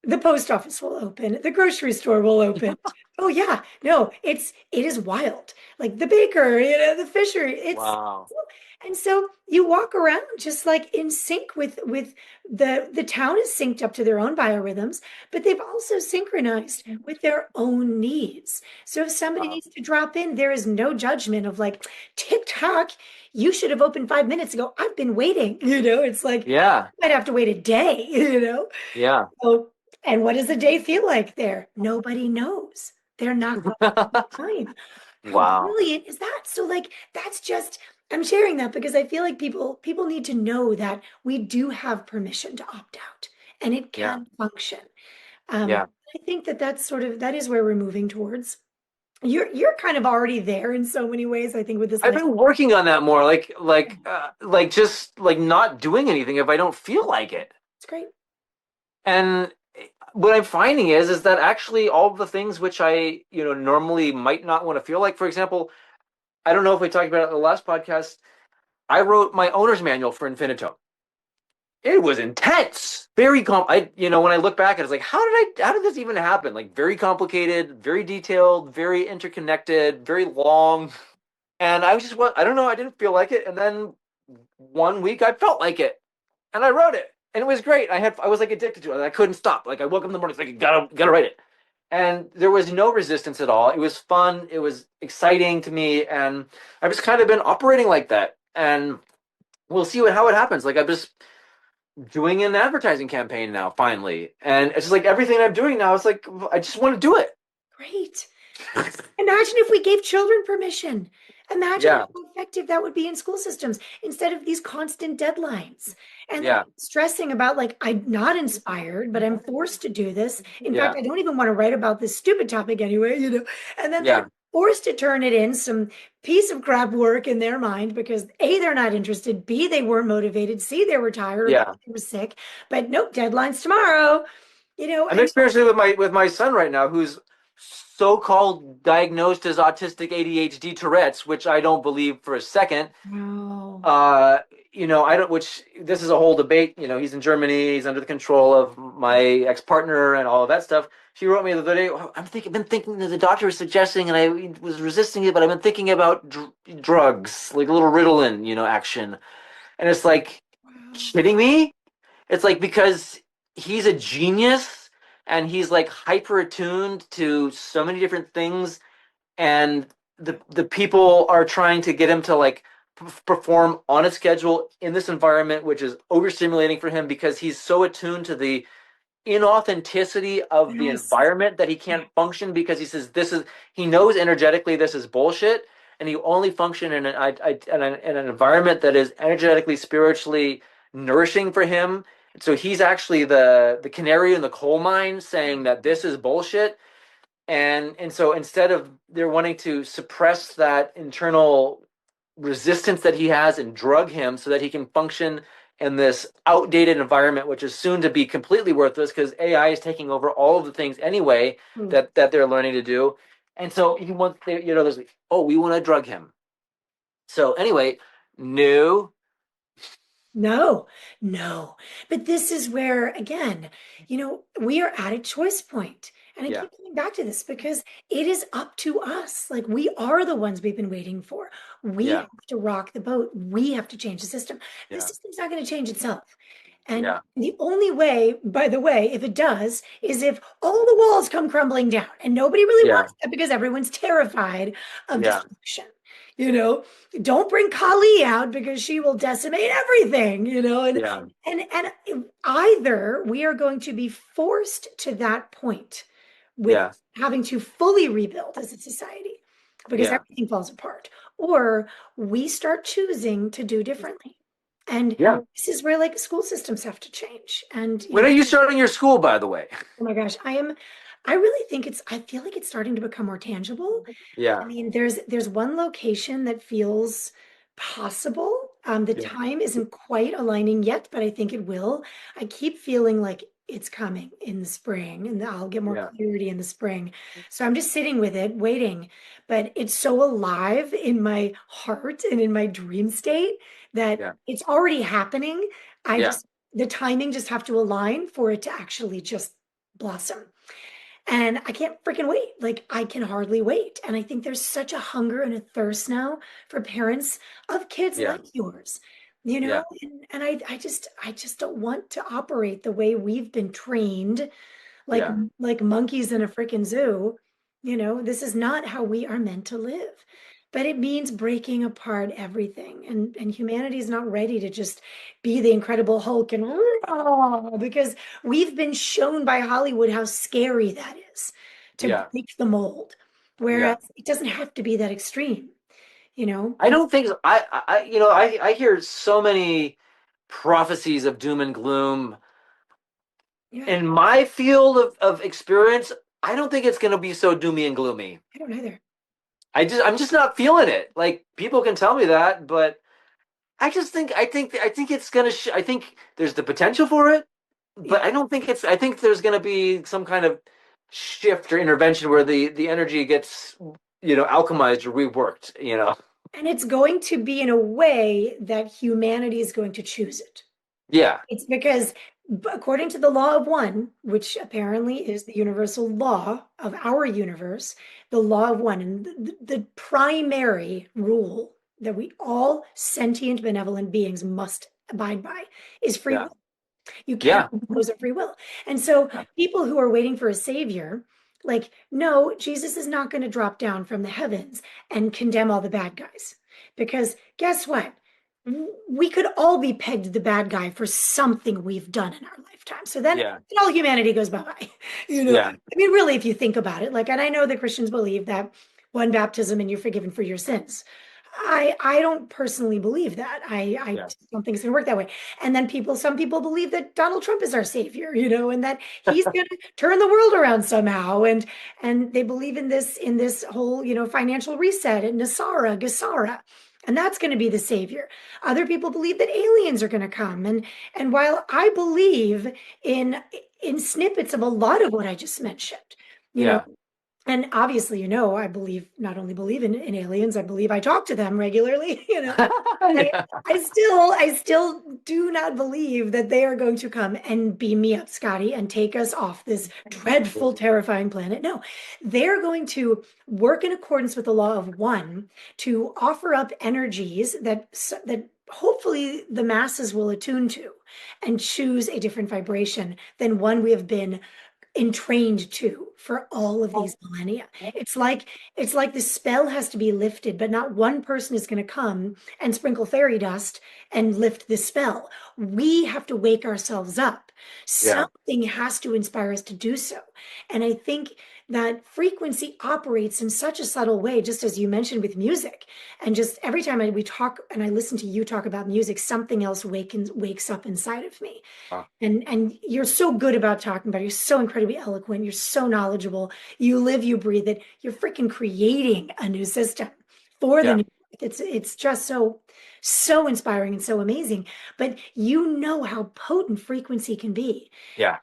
the post office will open, the grocery store will open, Oh yeah, no, it is wild. Like the baker, the fisher. It's Wow. and so you walk around just like in sync with the town is synced up to their own biorhythms, but they've also synchronized with their own needs. So if somebody Wow. needs to drop in, there is no judgment of like TikTok, you should have opened 5 minutes ago. I've been waiting. It's like Yeah. you might have to wait a day, Yeah. So, and what does the day feel like there? Nobody knows. They're not going to have time. How Wow. brilliant is that? So like that's just I'm sharing that because I feel like people need to know that we do have permission to opt out and it Yeah. can function. Yeah. I think that that's sort of that is where we're moving towards. You're kind of already there in so many ways, I think, with this I've life. been working on that more, like just like not doing anything if I don't feel like it. It's great. And what I'm finding is that actually all of the things which I, normally might not want to feel like, for example, I don't know if we talked about it in the last podcast, I wrote my owner's manual for Infinitome. It was intense, very when I look back, it's like, how did this even happen? Like very complicated, very detailed, very interconnected, very long. And I was just, I don't know, I didn't feel like it. And then one week I felt like it and I wrote it and it was great. I was like addicted to it. I couldn't stop. Like I woke up in the morning, it's like, gotta write it. And there was no resistance at all. It was fun. It was exciting to me. And I've just kind of been operating like that. And we'll see how it happens. Like I'm just doing an advertising campaign now, finally. And it's just like everything I'm doing now, it's like, I just want to do it. Great. Imagine if we gave children permission. Imagine Yeah. how effective that would be in school systems instead of these constant deadlines. And then Yeah. stressing about, like, I'm not inspired, but I'm forced to do this. In fact, Yeah. I don't even want to write about this stupid topic anyway. And then they're Yeah. forced to turn it in some piece of crap work in their mind because A, they're not interested, B, they weren't motivated, C, they were tired, or Yeah. they were sick. But nope, deadlines tomorrow. I'm And experiencing it with my son right now, who's so-called diagnosed as autistic ADHD Tourette's, which I don't believe for a second. wow. Uh, I don't. Which this is a whole debate. He's in Germany. He's under the control of my ex-partner and all of that stuff. She wrote me the other day. "Oh, been thinking that the doctor was suggesting, and I was resisting it, but I've been thinking about drugs, like a little Ritalin, action." And it's like, Wow. kidding me? It's like because he's a genius and he's like hyper attuned to so many different things, and the people are trying to get him to like perform on a schedule in this environment, which is overstimulating for him because he's so attuned to the inauthenticity of the Yes. environment that he can't function because he says he knows energetically this is bullshit, and he only function in an environment that is energetically, spiritually nourishing for him. So he's actually the canary in the coal mine saying that this is bullshit. And so instead of they're wanting to suppress that internal resistance that he has and drug him so that he can function in this outdated environment, which is soon to be completely worthless because AI is taking over all of the things anyway Hmm. that they're learning to do. And so he wants, there's like, oh, we want to drug him. So anyway, no, No, no. But this is where, again, we are at a choice point. And I yeah, keep coming back to this because it is up to us. Like we are the ones we've been waiting for. We yeah, have to rock the boat. We have to change the system. The yeah, system's not going to change itself. And yeah, the only way, by the way, if it does, is if all the walls come crumbling down. And nobody really yeah, wants that because everyone's terrified of yeah, destruction. You know, don't bring Kali out because she will decimate everything. And yeah, and and either we are going to be forced to that point with yeah, having to fully rebuild as a society because yeah, everything falls apart, or we start choosing to do differently. And yeah. this is where like school systems have to change. And When are you starting your school, by the way? oh my gosh, I really think I feel like it's starting to become more tangible. I Yeah, mean, there's one location that feels possible. The yeah, time isn't quite aligning yet, but I think it will. I keep feeling like it's coming in the spring, and I'll get more yeah, clarity in the spring. So I'm just sitting with it, waiting. But it's so alive in my heart and in my dream state that yeah, it's already happening. I yeah, just the timing just have to align for it to actually just blossom. And I can't freaking wait. Like, I can hardly wait. And I think there's such a hunger and a thirst now for parents of kids Yeah. like yours, you Yeah. know? And I just don't want to operate the way we've been trained, like Yeah. like monkeys in a freaking zoo. This is not how we are meant to live. But it means breaking apart everything. And humanity is not ready to just be the Incredible Hulk and because we've been shown by Hollywood how scary that is to Yeah. break the mold. Whereas Yeah. it doesn't have to be that extreme, you know? I don't think so. I hear so many prophecies of doom and gloom. Yeah, In my field of experience, I don't think it's going to be so doomy and gloomy. I don't either. I'm just not feeling it. Like people can tell me that, but I think it's gonna. I think there's the potential for it, but Yeah. I don't think it's. I think there's gonna be some kind of shift or intervention where the energy gets alchemized or reworked. And it's going to be in a way that humanity is going to choose it. Yeah, It's because, according to the law of one, which apparently is the universal law of our universe, the law of one, and the primary rule that we all sentient, benevolent beings must abide by is free yeah, will. You can't yeah, impose a free will. And so yeah, people who are waiting for a savior, like, no, Jesus is not going to drop down from the heavens and condemn all the bad guys. Because guess what? We could all be pegged the bad guy for something we've done in our lifetime. So then yeah, all humanity goes bye-bye. yeah, I mean, really, if you think about it, like, and I know that Christians believe that one baptism and you're forgiven for your sins. I don't personally believe that. I yeah, don't think it's going to work that way. And then some people believe that Donald Trump is our savior, and that he's going to turn the world around somehow. And they believe in this whole, financial reset and Gasara. And that's going to be the savior. Other people believe that aliens are going to come. And while I believe in in snippets of a lot of what I just mentioned, you know, yeah, and obviously, I believe not only believe in aliens, I believe I talk to them regularly, I, yeah, I still do not believe that they are going to come and beam me up, Scotty, and take us off this dreadful, terrifying planet. No, they're going to work in accordance with the law of one to offer up energies that hopefully the masses will attune to and choose a different vibration than one we have been entrained to for all of these millennia. It's like the spell has to be lifted, but not one person is going to come and sprinkle fairy dust and lift the spell. We have to wake ourselves up. yeah, Something has to inspire us to do so. And I think that frequency operates in such a subtle way, just as you mentioned with music. And just every time we talk and I listen to you talk about music, something else wakes up inside of me. uh, And you're so good about talking about it. You're so incredibly eloquent. You're so knowledgeable. You live, you breathe it. You're freaking creating a new system for the yeah, new earth. It's just so inspiring and so amazing. But you know how potent frequency can be, yeah,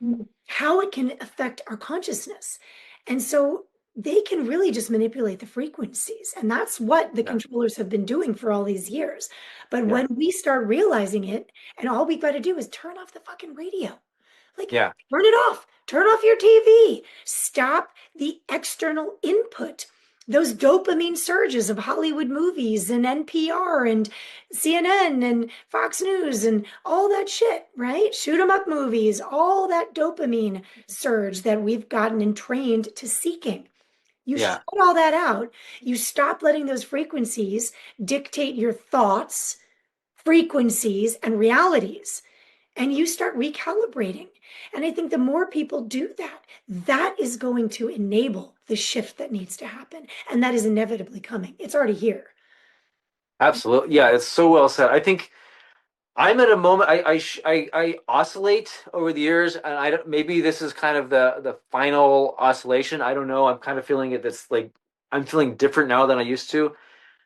how it can affect our consciousness. And so they can really just manipulate the frequencies. And that's what the yeah, controllers have been doing for all these years. But yeah, when we start realizing it, and all we've got to do is turn off the fucking radio. Like, yeah, turn it off. Turn off your TV. Stop the external input. Those dopamine surges of Hollywood movies and NPR and CNN and Fox News and all that shit, right? Shoot 'em up movies, all that dopamine surge that we've gotten entrained to seeking. You shut yeah, all that out. You stop letting those frequencies dictate your thoughts, frequencies, and realities, and you start recalibrating. And I think the more people do that, that is going to enable the shift that needs to happen. And that is inevitably coming. It's already here. absolutely. Yeah, it's so well said. I think I'm at a moment. I oscillate over the years, and I don't. Maybe this is kind of the final oscillation. I don't know. I'm kind of feeling it. That's like I'm feeling different now than I used to.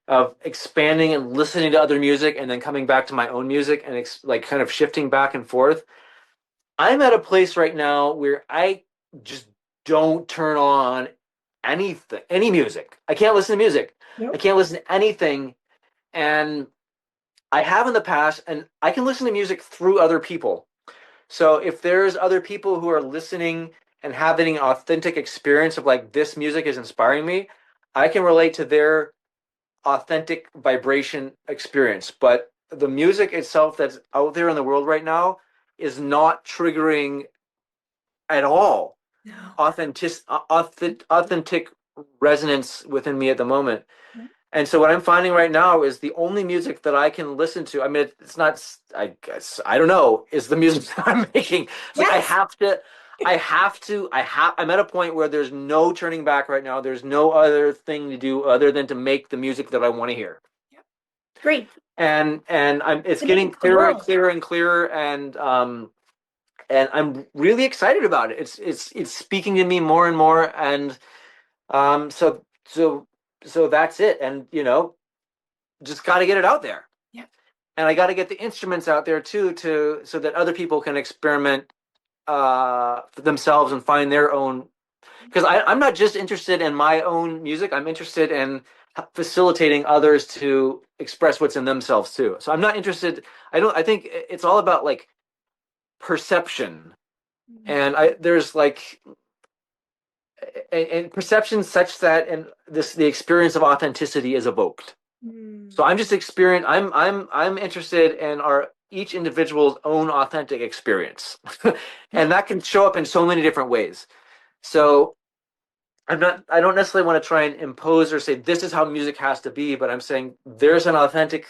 Of expanding and listening to other music, and then coming back to my own music, and like kind of shifting back and forth. I'm at a place right now where I just don't turn on anything, any music. I can't listen to music. I Nope. can't listen to anything, and I have in the past, and I can listen to music through other people. So if there's other people who are listening and having an authentic experience of like this music is inspiring me, I can relate to their authentic vibration experience. But the music itself that's out there in the world right now is not triggering at all No. authentic resonance within me at the moment. And so what I'm finding right now is the only music that I can listen to. I mean, it's not, I guess, I don't know, is the music that I'm making. It's like Yes. I'm at a point where there's no turning back right now. There's no other thing to do other than to make the music that I want to hear. Yep. Great. It's To make getting it the clearer and world. clearer and clearer, and I'm really excited about it. It's speaking to me more and more, and um, so so so that's it. And just got to get it out there, Yeah. and I got to get the instruments out there too, to so that other people can experiment for themselves and find their own. Because I'm not just interested in my own music. I'm interested in facilitating others to express what's in themselves too. So I'm not interested. I think it's all about like perception, and I there's like and perception such that and the experience of authenticity is evoked. So Mm. I'm just experience. I'm interested in our each individual's own authentic experience, Yeah. and that can show up in so many different ways. So I'm not. I don't necessarily want to try and impose or say this is how music has to be, but I'm saying there's an authentic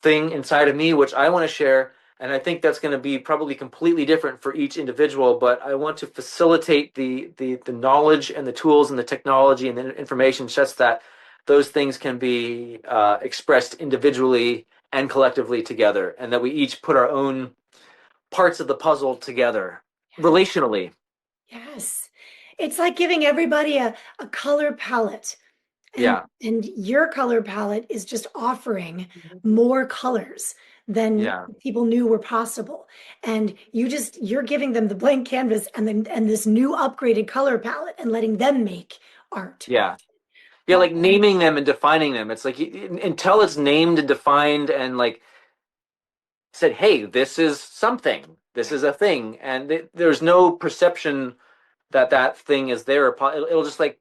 thing inside of me which I want to share, and I think that's going to be probably completely different for each individual. But I want to facilitate the knowledge and the tools and the technology and the information such that those things can be expressed individually and collectively together, and that we each put our own parts of the puzzle together Yes. relationally. Yes. It's like giving everybody a color palette. And Yeah, and your color palette is just offering more colors than yeah, people knew were possible. And you're giving them the blank canvas and this new upgraded color palette and letting them make art with yeah. Yeah, it. like naming them and defining them. It's like until it's named and defined and like said, hey, this is something, this Yeah. is a thing, and there's no perception that that thing is there. It'll just like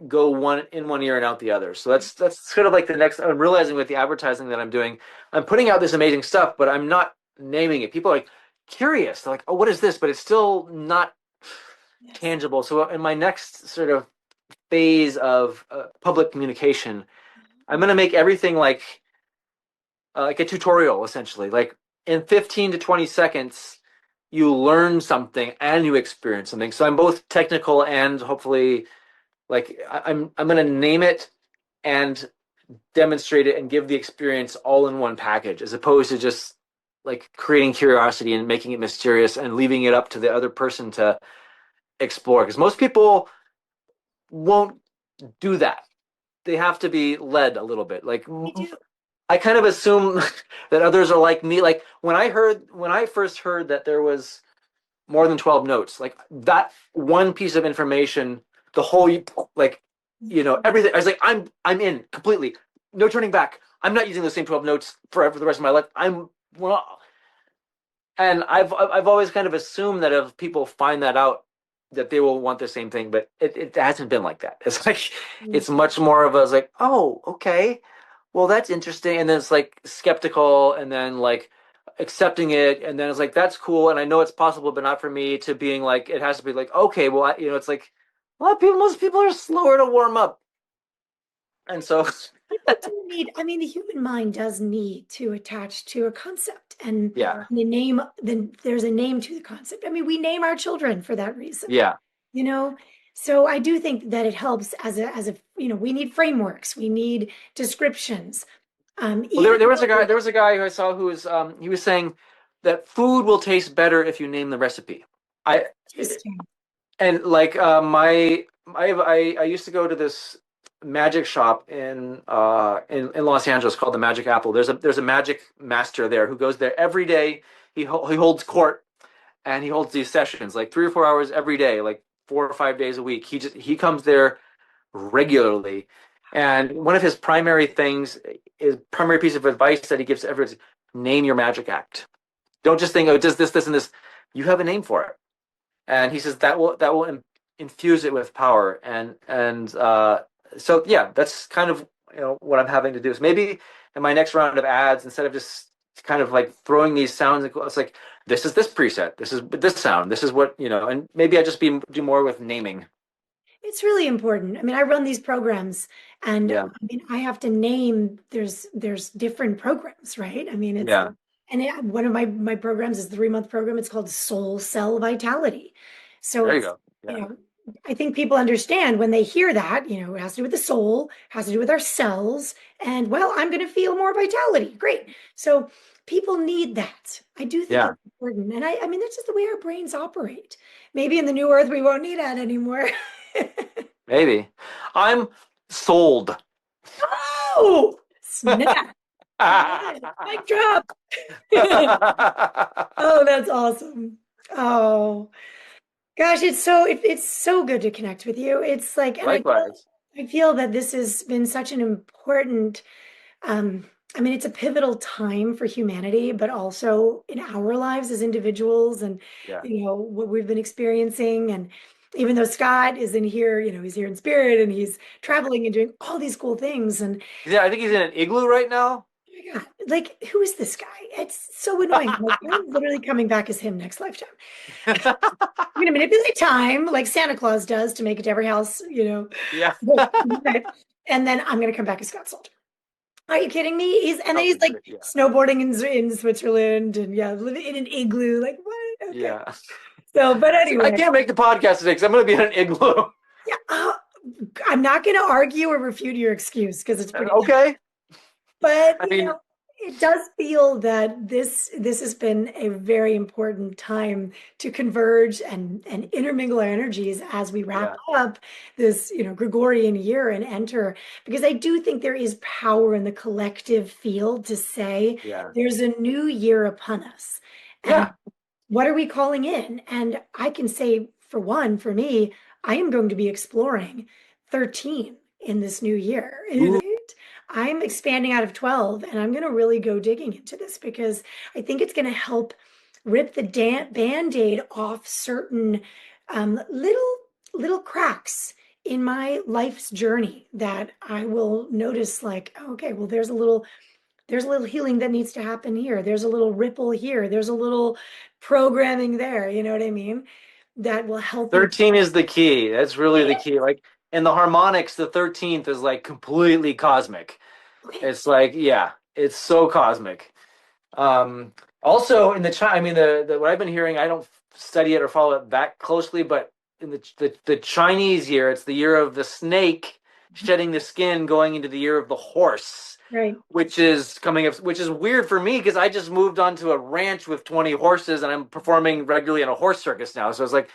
go one in one ear and out the other. So that's sort of like the next. I'm realizing with the advertising that I'm doing, I'm putting out this amazing stuff, but I'm not naming it. People are like curious. They're like, oh, what is this? But it's still not Yes. tangible. So in my next sort of phase of public communication, I'm going to make everything like a tutorial essentially. Like in 15 to 20 seconds, you learn something and you experience something. So I'm both technical and hopefully like I'm going to name it and demonstrate it and give the experience all in one package, as opposed to just like creating curiosity and making it mysterious and leaving it up to the other person to explore. Because most people won't do that. They have to be led a little bit. Like I do. I kind of assume that others are like me. Like when I first heard that there was more than 12 notes, like that one piece of information, the whole like everything. I was like, I'm in completely, no turning back. I'm not using the same 12 notes forever for the rest of my life. Well, and I've always kind of assumed that if people find that out, that they will want the same thing, but it hasn't been like that. It's like Mm. it's much more of a like, oh, okay, well that's interesting, and then it's like skeptical, and then like accepting it, and then it's like that's cool, and I know it's possible, but not for me. To being like it has to be like okay, well it's like a lot of people, most people are slower to warm up, and so People do need, I mean, the human mind does need to attach to a concept and yeah, the name, then there's a name to the concept. I mean, we name our children for that reason, yeah. you know? So I do think that it helps we need frameworks, we need descriptions. Well, Even though, there was a guy who I saw who was he was saying that food will taste better if you name the recipe. I interesting. and like I used to go to this magic shop in Los Angeles called the Magic Apple. There's a magic master there who goes there every day. He holds court and he holds these sessions like 3 or 4 hours every day, like 4 or 5 days a week. He comes there regularly. And one of his primary piece of advice that he gives to everyone is name your magic act. Don't just think, oh, it does this, this, and this. You have a name for it. and he says that will infuse it with power, so yeah, that's kind of what I'm having to do. So maybe in my next round of ads, instead of just kind of like throwing these sounds, it's like this is this preset, this is this sound, this is what and maybe I just do more with naming. It's really important. I mean, I run these programs and I Yeah, mean, I have to name there's different programs, right? I mean, yeah, one of my programs is a 3-month program. It's called Soul Cell Vitality. So there you it's, go. you Yeah, know, I think people understand when they hear that, it has to do with the soul, has to do with our cells, and well, I'm going to feel more vitality. Great. So people need that. I do think yeah, it's important. And I mean, that's just the way our brains operate. Maybe in the new earth we won't need that anymore. maybe. I'm sold. Oh, snap. I love it. Mic drop. Oh, that's awesome. Oh, gosh, it's so good to connect with you. It's like, and Likewise. I feel that this has been such an important um I mean, it's a pivotal time for humanity, but also in our lives as individuals and Yeah. what we've been experiencing. And even though Scott isn't here, he's here in spirit and he's traveling and doing all these cool things. And Yeah, I think he's in an igloo right now. oh my God, like, who is this guy? It's so annoying. Like, I'm literally coming back as him next lifetime. I'm going to manipulate time like Santa Claus does to make it to every house. Yeah. But- and then I'm going to come back as Scott Soldier. Are you kidding me? And then That would he's be like great. Yeah. snowboarding in Switzerland and yeah, living in an igloo. Like, what? Okay. Yeah. So, but I anyway, can't make the podcast today because I'm going to be in an igloo. yeah, I'm not going to argue or refute your excuse because it's pretty dumb. Okay. But I mean, it does feel that this has been a very important time to converge and intermingle our energies as we wrap yeah. up this Gregorian year and enter, because I do think there is power in the collective field to say Yeah. there's a new year upon us. And Yeah. what are we calling in? And I can say, for one, for me, I am going to be exploring 13 in this new year, Ooh. right? I'm expanding out of 12 and I'm going to really go digging into this because I think it's going to help rip the band-aid off certain little cracks in my life's journey that I will notice, like, okay, well, there's a little healing that needs to happen here. There's a little ripple here. There's a little programming there. You know what I mean? That will help me. 13 is the key. That's really the key. Like in the harmonics, the 13th is like completely cosmic. Okay. It's like, yeah, it's so cosmic. Also in I mean, the what I've been hearing, I don't study it or follow it that closely, but in the Chinese year, it's the year of the snake shedding the skin, going into the year of the horse, Right. which is coming up, which is weird for me because I just moved onto a ranch with 20 horses and I'm performing regularly in a horse circus now. So it's like,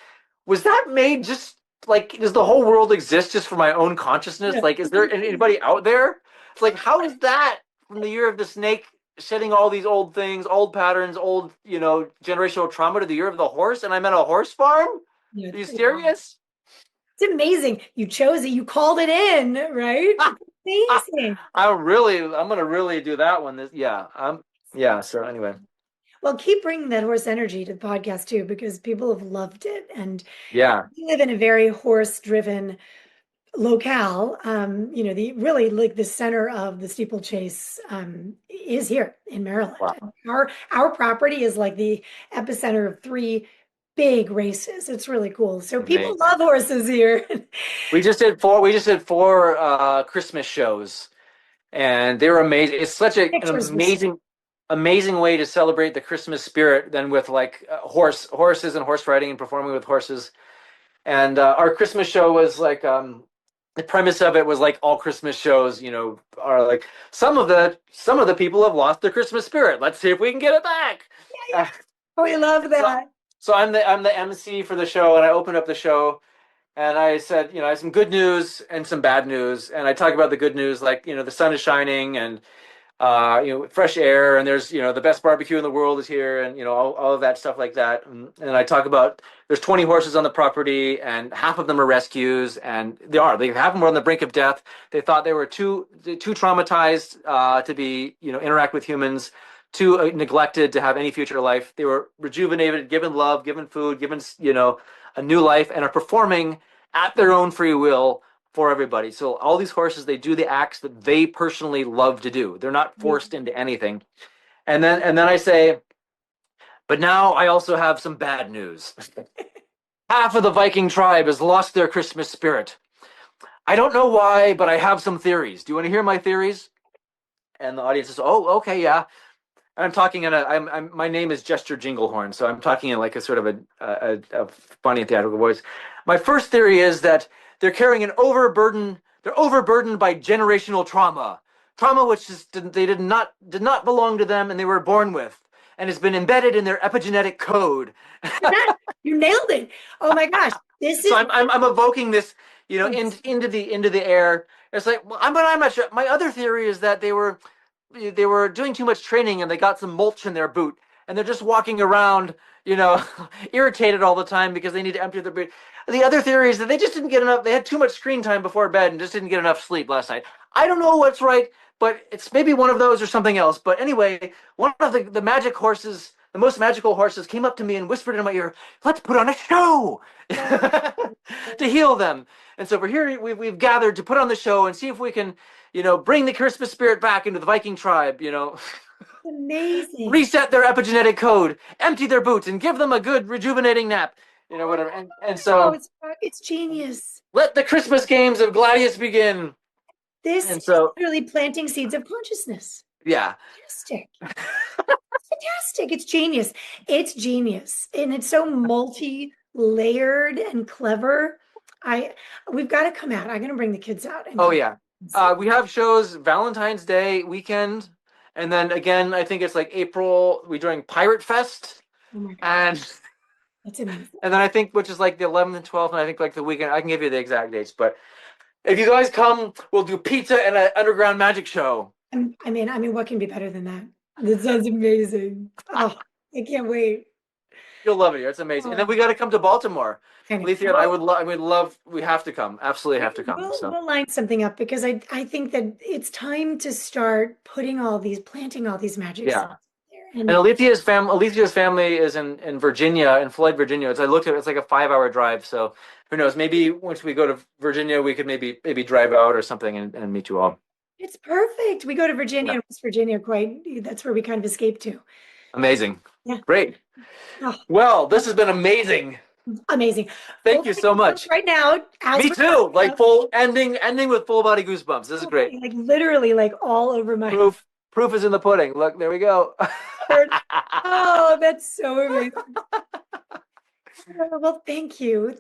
was that made just like, does the whole world exist just for my own consciousness? Yeah. Like, is there anybody out there? It's like, how is that from the year of the snake shedding all these old things, old patterns, old, generational trauma to the year of the horse? And I'm at a horse farm? Yeah. Are you serious? It's amazing. You chose it. You called it in, right? It's amazing. I'm gonna really do that one. Yeah. Yeah. So anyway, Well, keep bringing that horse energy to the podcast too, because people have loved it. And yeah. we live in a very horse-driven locale. The really like the center of the steeplechase is here in Maryland. And Wow. our property is like the epicenter of three big races. It's really cool. So people Amazing. love horses here. We just did four Christmas shows and they were amazing. It's such an Pictures were so amazing way to celebrate the Christmas spirit than with like horses and horse riding and performing with horses. And our Christmas show was like the premise of it was like all Christmas shows, are like some of the people have lost their Christmas spirit. Let's see if we can get it back. Uh, Oh, we love so that. so I'm the MC for the show, and I opened up the show, and I said, I have some good news and some bad news, and I talk about the good news, like the sun is shining and fresh air, and there's, the best barbecue in the world is here, and all of that stuff like that. And I talk about there's 20 horses on the property, and half of them are rescues, and they half of them are on the brink of death. They thought they were too traumatized to be interact with humans, too neglected to have any future life. They were rejuvenated, given love, given food, given a new life and are performing at their own free will for everybody. So all these horses, they do the acts that they personally love to do. They're not forced into anything. And then I say, but now I also have some bad news. Half of the Viking tribe has lost their Christmas spirit. I don't know why, but I have some theories. Do you want to hear my theories? And the audience says, "Oh, okay, yeah." And I'm talking in my name is Gesture Jinglehorn, so I'm talking in like a sort of a funny theatrical voice. My first theory is that they're carrying an overburden. They're overburdened by generational trauma which they did not belong to them, and they were born with, and has been embedded in their epigenetic code. You nailed it. Oh my gosh. This So is I'm evoking this, into the air. It's like, well, I'm not sure. My other theory is that they were doing too much training and they got some mulch in their boot and they're just walking around, irritated all the time because they need to empty their boot. The other theory is that they just didn't get enough. They had too much screen time before bed and just didn't get enough sleep last night. I don't know what's right, but it's maybe one of those or something else. But anyway, one of the magic horses, the most magical horses, came up to me and whispered in my ear, "Let's put on a show to heal them." And so we're here. We've gathered to put on the show and see if we can, bring the Christmas spirit back into the Viking tribe. amazing. Reset their epigenetic code, empty their boots, and give them a good rejuvenating nap. Whatever. And Oh, so it's genius. let the Christmas games of Gladius begin. This And is so, literally planting seeds of consciousness. yeah. Fantastic. Fantastic. It's genius. It's genius. And it's so multi-layered and clever. We've got to come out. I'm going to bring the kids out and Oh come yeah. We have shows Valentine's Day weekend, and then again, I think it's like April. We're doing Pirate Fest, oh my God, and that's amazing. and then I think, which is like the 11th and 12th, and I think like the weekend. I can give you the exact dates, but if you guys come, we'll do pizza and an underground magic show. I mean, what can be better than that? That sounds amazing. Oh, I can't wait. You'll love it here. It's amazing. And then Oh, we got to come to Baltimore. I know. Alethea, I would love. We have to come. Absolutely have to come. We'll So we'll line something up because I think that it's time to start planting all these magic seeds yeah. there. And And Alethea's family is in Virginia, in Floyd, Virginia. I looked at it, it's like a 5-hour drive. So who knows? Maybe once we go to Virginia, we could maybe drive out or something and meet you all. it's perfect. We go to Virginia Yeah. and West Virginia that's where we kind of escape to. Amazing. Yeah. Great. Oh, Well, this has been amazing. amazing. Thank you so much. Right now, as Me we're too. wrapping Like up, full ending with full body goosebumps. This is great. like literally like all over my Proof is in the pudding. Look, there we go. heart. Oh, that's so amazing. Well, thank you,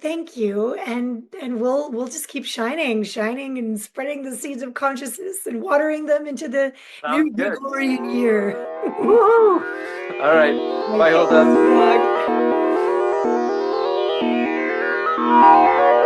and we'll just keep shining, and spreading the seeds of consciousness and watering them into the Sounds new good. Gregorian year. Woohoo! All right. Bye, Hilda. Bye.